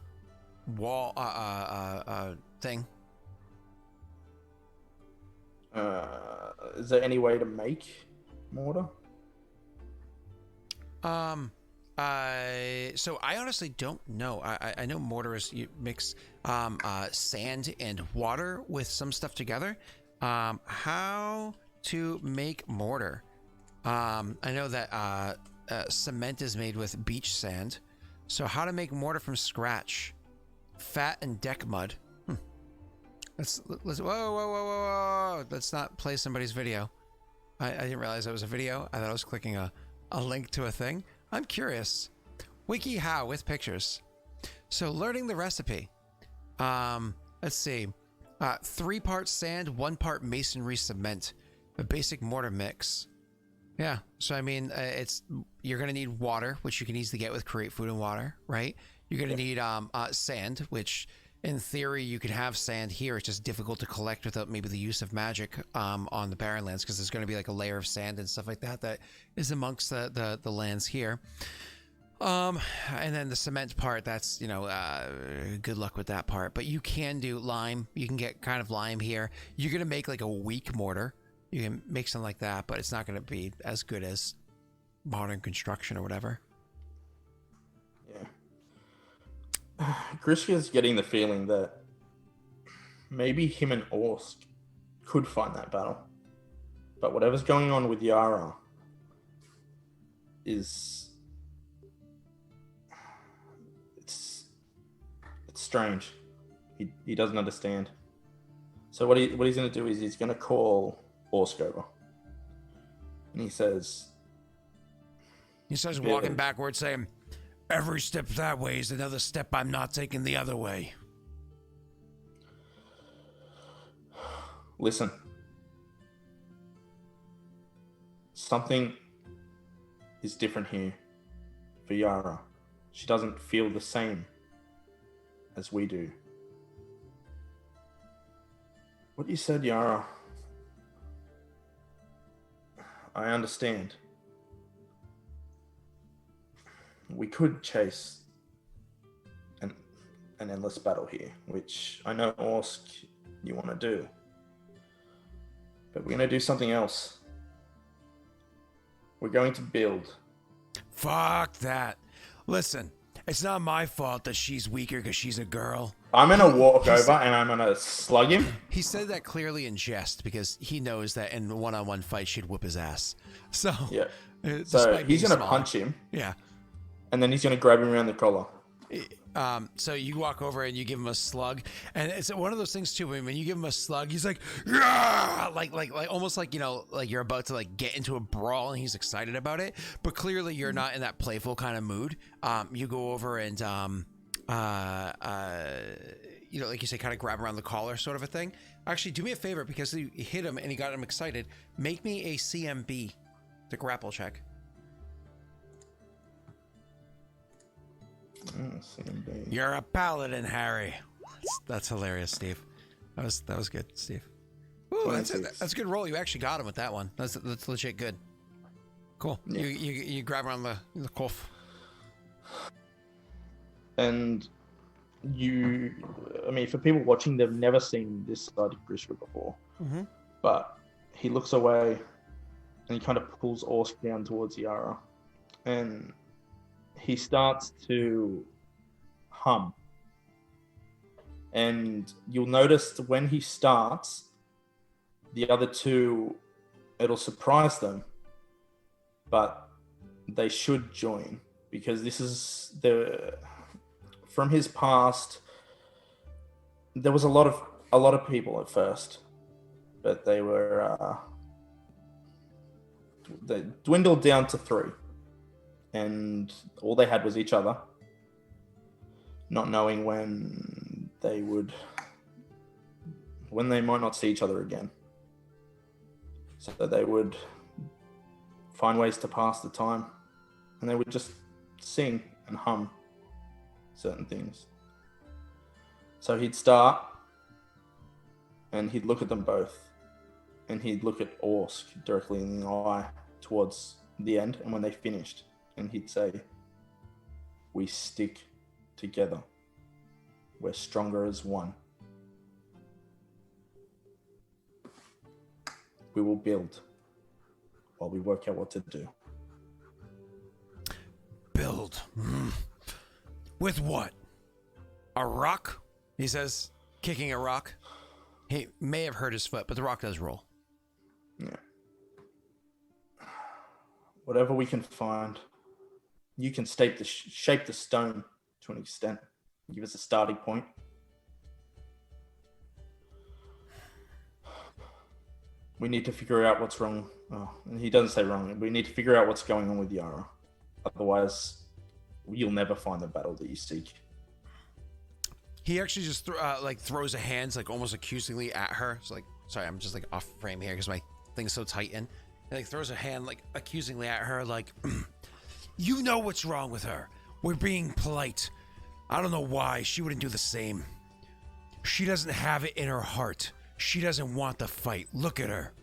wall thing. Is there any way to make mortar? So I honestly don't know. I know mortar is you mix sand and water with some stuff together. How to make mortar? I know that cement is made with beach sand. So how to make mortar from scratch? Fat and deck mud. Let's whoa. Let's not play somebody's video. I didn't realize that was a video. I thought I was clicking a link to a thing. I'm curious. WikiHow with pictures. So learning the recipe. Let's see. 3 parts sand, 1 part masonry cement. A basic mortar mix. Yeah. So I mean, you're gonna need water, which you can easily get with Create Food and Water, right? You're gonna need sand, which in theory you could have sand here. It's just difficult to collect without maybe the use of magic on the barren lands, because there's going to be like a layer of sand and stuff like that is amongst the lands here. And then the cement part, that's, you know, good luck with that part. But you can do lime. You can get kind of lime here. You're going to make like a weak mortar. You can make something like that, but it's not going to be as good as modern construction or whatever. Grishka's getting the feeling that maybe him and Orsk could find that battle. But whatever's going on with Yara is... It's strange. He doesn't understand. So what he's going to do is he's going to call Orsk over. And he says... He starts walking backwards saying... Every step that way is another step I'm not taking the other way. Listen. Something is different here for Yara. She doesn't feel the same as we do. What you said, Yara, I understand. We could chase an endless battle here, which I know, Orsk, you want to do. But we're going to do something else. We're going to build. Fuck that. Listen, it's not my fault that she's weaker because she's a girl. I'm going to walk over and I'm going to slug him. He said that clearly in jest because he knows that in a one-on-one fight she'd whoop his ass. So, yeah. So he's going to punch him. Yeah. And then he's going to grab him around the collar. So you walk over and you give him a slug, and it's one of those things too. When you give him a slug, he's like, yeah, like almost like, you know, like you're about to like get into a brawl, and he's excited about it. But clearly, you're not in that playful kind of mood. You go over and you know, like you say, kind of grab around the collar, sort of a thing. Actually, do me a favor because you hit him and he got him excited. Make me a CMB, the grapple check. CMB. You're a paladin, Harry. That's hilarious, Steve. That was good, Steve. Ooh, that's a good roll. You actually got him with that one. That's legit good. Cool. Yeah. You grab around the cuff. And I mean, for people watching, they've never seen this side of Grishka before. Mm-hmm. But he looks away and he kind of pulls Orsk down towards Yara. And he starts to hum. And you'll notice when he starts, the other two, it'll surprise them. But they should join because this is from his past. There was a lot of people at first, but they dwindled down to 3. And all they had was each other, not knowing when they might not see each other again. So they would find ways to pass the time, and they would just sing and hum certain things. So he'd start, and he'd look at them both, and he'd look at Orsk directly in the eye towards the end, and when they finished, and he'd say, "We stick together. We're stronger as one. We will build while we work out what to do." Build. With what? A rock? He says, kicking a rock. He may have hurt his foot, but the rock does roll. Yeah. Whatever we can find. You can shape the stone to an extent. Give us a starting point. We need to figure out what's wrong. Oh, and he doesn't say wrong. We need to figure out what's going on with Yara. Otherwise, you'll never find the battle that you seek. He actually just throws a hand, like almost accusingly at her. It's like, sorry, I'm just like off frame here because my thing's so tight in. And like throws a hand like accusingly at her, like, you know what's wrong with her. We're being polite. I don't know why she wouldn't do the same. She doesn't have it in her heart. She doesn't want the fight. Look at her.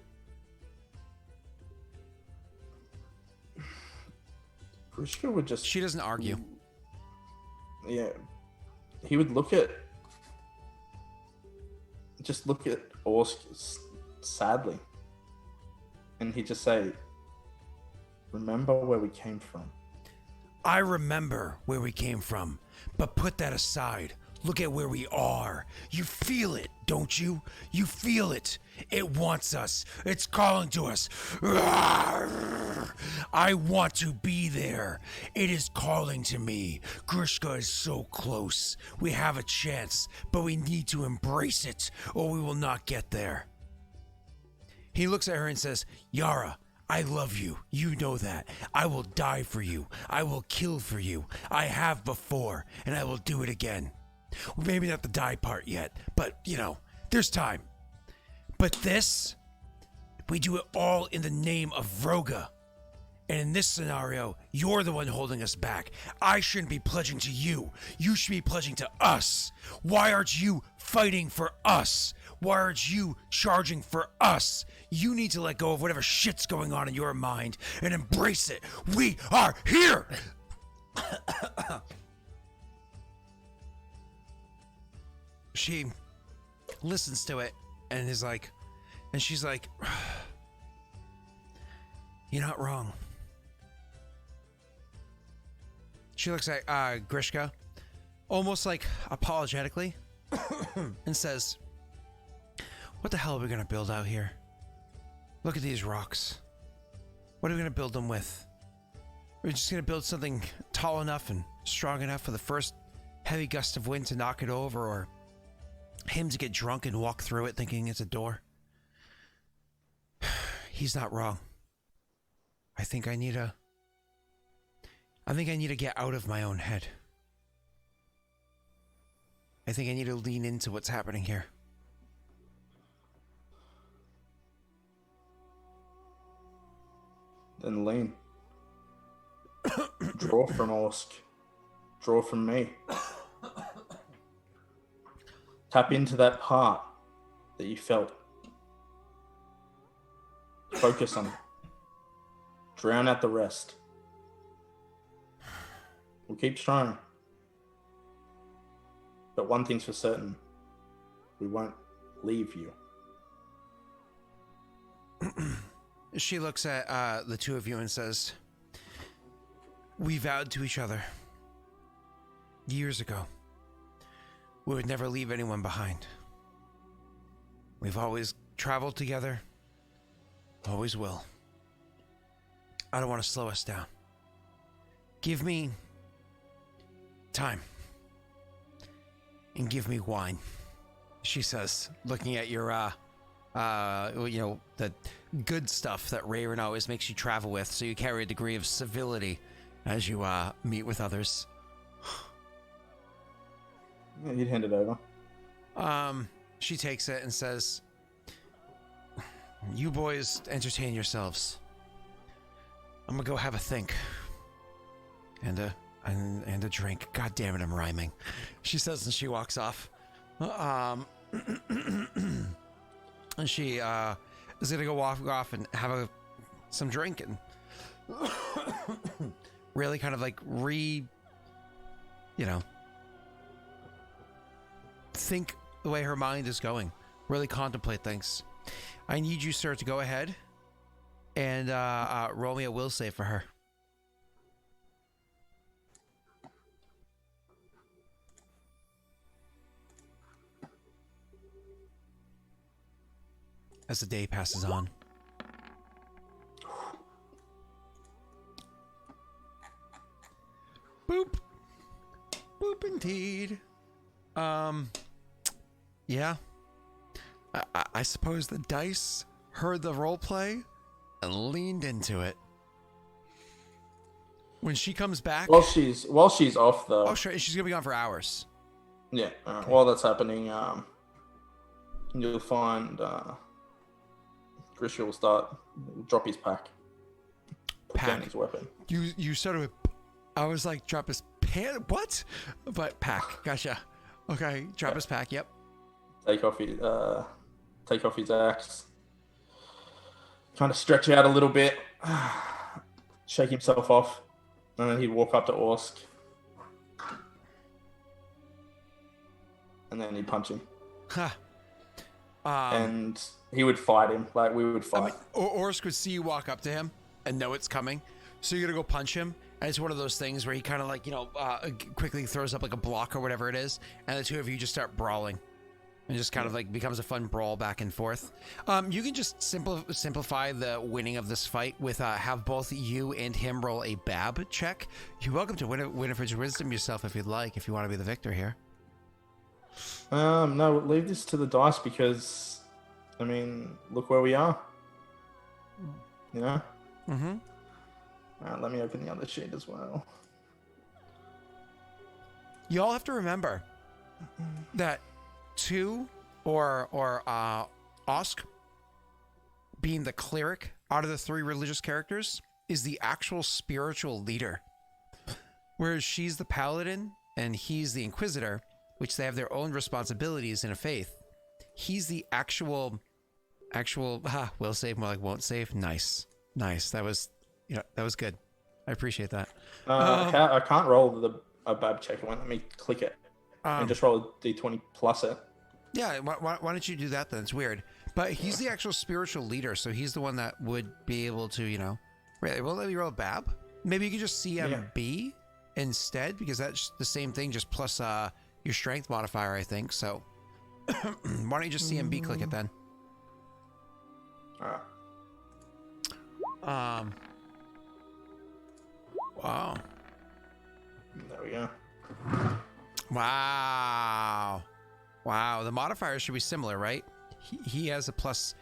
Grishka would just... She doesn't argue. Yeah. He would look at Orsk sadly. And he'd just say, "Remember where we came from." I remember where we came from, but put that aside. Look at where we are. You feel it, don't you? You feel it. It wants us. It's calling to us. I want to be there. It is calling to me. Grishka is so close. We have a chance, but we need to embrace it, or we will not get there. He looks at her and says, "Yara, I love you. You know that. I will die for you. I will kill for you. I have before, and I will do it again. Well, maybe not the die part yet, but, you know, there's time. But this, we do it all in the name of Vroga. And in this scenario, you're the one holding us back. I shouldn't be pledging to you. You should be pledging to us. Why aren't you fighting for us? Why aren't you charging for us? You need to let go of whatever shit's going on in your mind and embrace it. We are here!" She listens to it and is like, And she's like, you're not wrong. She looks at Grishka, almost like apologetically, and says, what the hell are we going to build out here? Look at these rocks. What are we going to build them with? We're just going to build something tall enough and strong enough for the first heavy gust of wind to knock it over, or him to get drunk and walk through it thinking it's a door. He's not wrong. I think I need to get out of my own head. I think I need to lean into what's happening here. Then lean. Draw from Orsk. Draw from me. Tap into that part that you felt. Focus on it. Drown out the rest. We'll keep trying. But one thing's for certain. We won't leave you. She looks at the two of you and says, we vowed to each other years ago we would never leave anyone behind. We've always traveled together, always will. I don't want to slow us down. Give me time and give me wine, she says, looking at your the good stuff that Raerin always makes you travel with, so you carry a degree of civility as you meet with others. Yeah, you'd hand it over. She takes it and says, you boys entertain yourselves. I'm gonna go have a think. And a drink. God damn it, I'm rhyming. She says, and she walks off. And she is gonna go walk off and have some drink and really kind of like think the way her mind is going. Really contemplate things. I need you, sir, to go ahead and roll me a will save for her. As the day passes on. Boop. Boop indeed. Yeah. I suppose the dice heard the role play and leaned into it. When she comes back, While she's off though. oh sure, she's gonna be gone for hours. Yeah. While that's happening, you'll find Grisha will drop his pack. Put down his weapon. You sort of, I was like, drop his pant. What? But pack. Gotcha. Okay, drop his pack. Yep. Take off his axe. Kind of stretch out a little bit. Shake himself off. And then he'd walk up to Orsk. And then he'd punch him. Huh. And he would fight him. Like, we would fight. Orsk could see you walk up to him and know it's coming. So you're going to go punch him. And it's one of those things where he kind of like, quickly throws up like a block or whatever it is. And the two of you just start brawling. And just kind of like becomes a fun brawl back and forth. You can just simplify the winning of this fight with have both you and him roll a BAB check. You're welcome to Winifred's Wisdom yourself if you'd like, if you want to be the victor here. No, leave this to the dice because, I mean, look where we are. You know? Mm-hmm. Alright, let me open the other sheet as well. You all have to remember that or Osk, being the cleric out of the three religious characters, is the actual spiritual leader. Whereas she's the paladin and he's the inquisitor, which they have their own responsibilities in a faith. He's the actual will save, more like won't save. Nice. That was good. I appreciate that. I can't roll a BAB check. It won't let me click it. And just roll a d20 plus it. Yeah, why don't you do that then? It's weird. But he's the actual spiritual leader, so he's the one that would be able to, you know... Really, will let you roll Bab? Maybe you could just CMB instead, because that's the same thing, just plus your strength modifier, I think. So why don't you just CMB click it then? Wow. There we go. Wow. Wow. The modifiers should be similar, right? He has a plus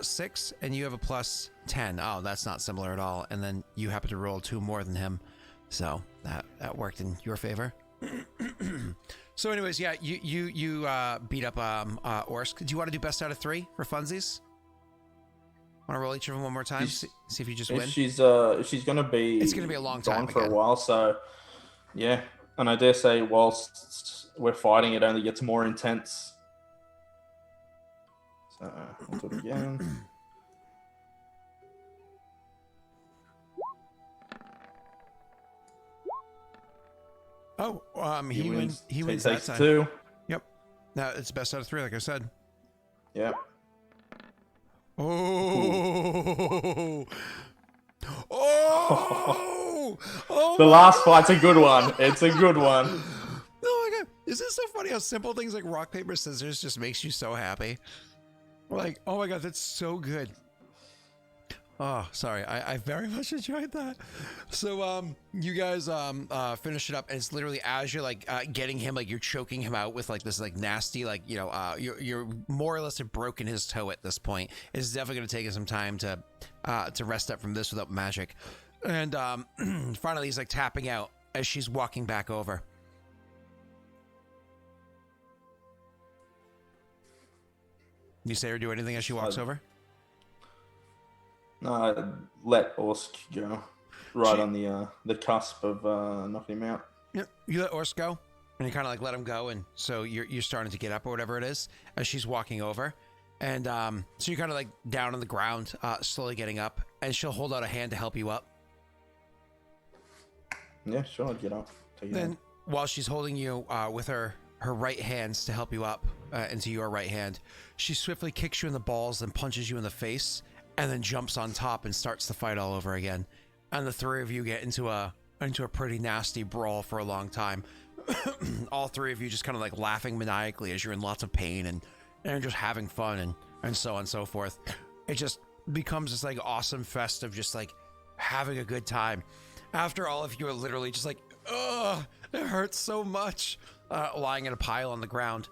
6 and you have a plus 10. Oh, that's not similar at all. And then you happen to roll 2 more than him. So that worked in your favor. So anyways, yeah, you beat up Orsk. Do you want to do best out of 3 for funsies? Want to roll each of them one more time? See if you just win. She's gonna be. It's gonna be a long time gone for again. a while. So yeah, and I dare say, whilst we're fighting, it only gets more intense. So we'll do it again. Oh, he wins that takes time. 2. Yep. Now it's best out of 3, like I said. Yep. Oh. Oh. Oh. The last fight's a good one. It's a good one. Oh my god. Is this so funny how simple things like rock, paper, scissors just makes you so happy? Like, oh my god, that's so good. Oh, sorry. I very much enjoyed that. So, you guys, finish it up, and it's literally as you're like, getting him, like you're choking him out with like this, like nasty, like, you know, you're more or less have broken his toe at this point. It's definitely going to take him some time to rest up from this without magic. And, finally he's like tapping out as she's walking back over. You say or do anything as she walks over? Let Orsk go. Right on the cusp of knocking him out. Yeah, you let Orsk go, and you kind of like let him go, and so you're starting to get up or whatever it is as she's walking over, and so you're kind of like down on the ground, slowly getting up, and she'll hold out a hand to help you up. Yeah, sure, I'll get up. Then while she's holding you with her right hands to help you up into your right hand, she swiftly kicks you in the balls and punches you in the face. And then jumps on top and starts the fight all over again. And the 3 of you get into a pretty nasty brawl for a long time. All 3 of you just kind of like laughing maniacally as you're in lots of pain and just having fun and so on and so forth. It just becomes this like awesome fest of just like having a good time. After all of you are literally just like, ugh, it hurts so much, lying in a pile on the ground.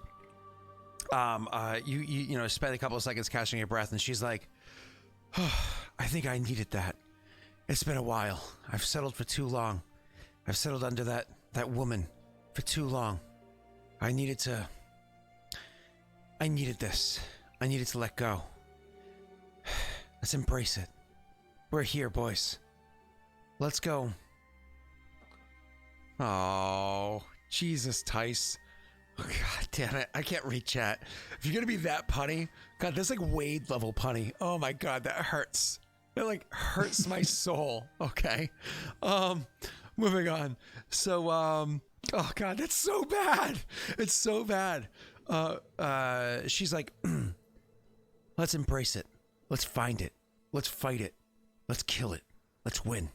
You know, spend a couple of seconds catching your breath, and she's like, I think I needed that. It's been a while. I've settled for too long. I've settled under that woman for too long. I needed this. I needed to let go. Let's embrace it. We're here, boys. Let's go. Oh, Jesus, Tice. Oh, god damn it. I can't read chat. If you're gonna be that punny, god, that's like Wade level punny. Oh my god, that hurts. It like hurts my soul. Okay. Moving on. So, oh god, that's so bad. It's so bad. She's like, let's embrace it. Let's find it. Let's fight it. Let's kill it. Let's win.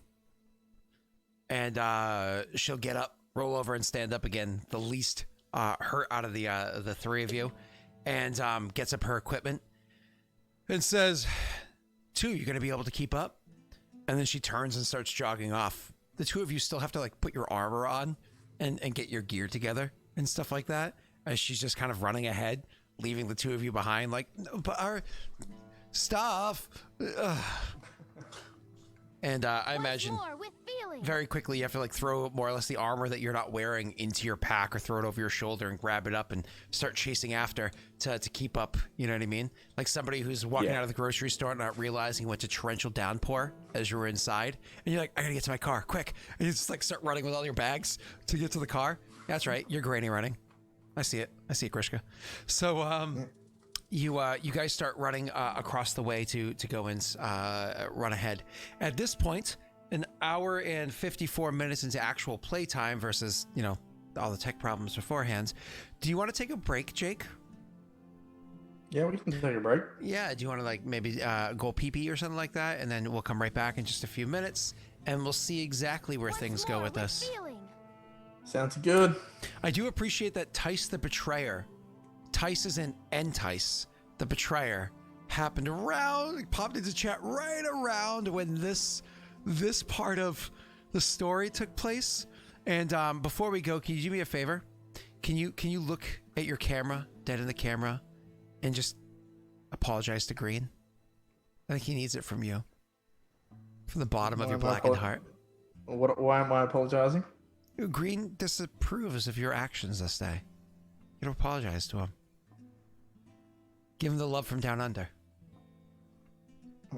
And she'll get up, roll over, and stand up again. The least hurt out of the 3 of you, and gets up her equipment and says, 2, you're gonna be able to keep up? And then she turns and starts jogging off. The 2 of you still have to like put your armor on and get your gear together and stuff like that, as she's just kind of running ahead, leaving the 2 of you behind like, no, but our stuff. And I imagine very quickly you have to like throw more or less the armor that you're not wearing into your pack, or throw it over your shoulder and grab it up and start chasing after to keep up. You know what I mean? Like somebody who's walking out of the grocery store not realizing he went to torrential downpour as you were inside, and you're like, I gotta get to my car quick, and you just like start running with all your bags to get to the car. That's right, you're granny running. I see it, Grishka. So you guys start running across the way to go and run ahead. At this point, an hour and 54 minutes into actual playtime versus, you know, all the tech problems beforehand. Do you want to take a break, Jake? Yeah, we can take a break. Yeah, do you want to like maybe go pee-pee or something like that? And then we'll come right back in just a few minutes and we'll see exactly where things go with this. Sounds good. I do appreciate that Tice the Betrayer, Tice is in Entice, the Betrayer, happened around, popped into chat right around when this part of the story took place. And before we go, can you do me a favor? Can you look at your camera, dead in the camera, and just apologize to Green? I think he needs it from you. From the bottom of your blackened heart. Why am I apologizing? Green disapproves of your actions this day. You don't apologize to him. Give him the love from down under.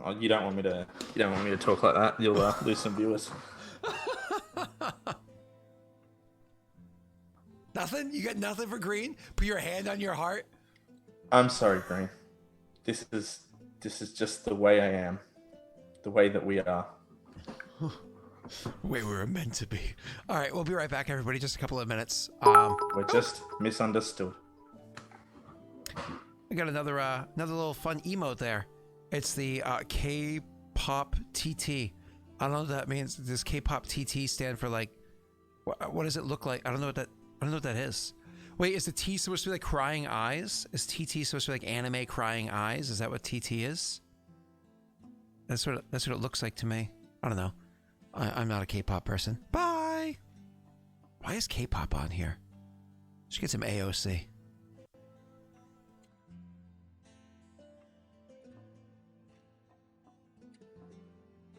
Oh, you don't want me to talk like that. You'll lose some viewers. Nothing? You got nothing for Green? Put your hand on your heart. I'm sorry, Green. This is just the way I am. The way that we are. The way we were meant to be. All right, we'll be right back, everybody. Just a couple of minutes. We're just misunderstood. I got another little fun emote there. It's the K-pop TT. I don't know what that means. Does K-pop TT stand for like? What does it look like? I don't know what that is. Wait, is the T supposed to be like crying eyes? Is TT supposed to be like anime crying eyes? Is that what TT is? That's what it looks like to me. I don't know. I'm not a K-pop person. Bye. Why is K-pop on here? Should get some AOC.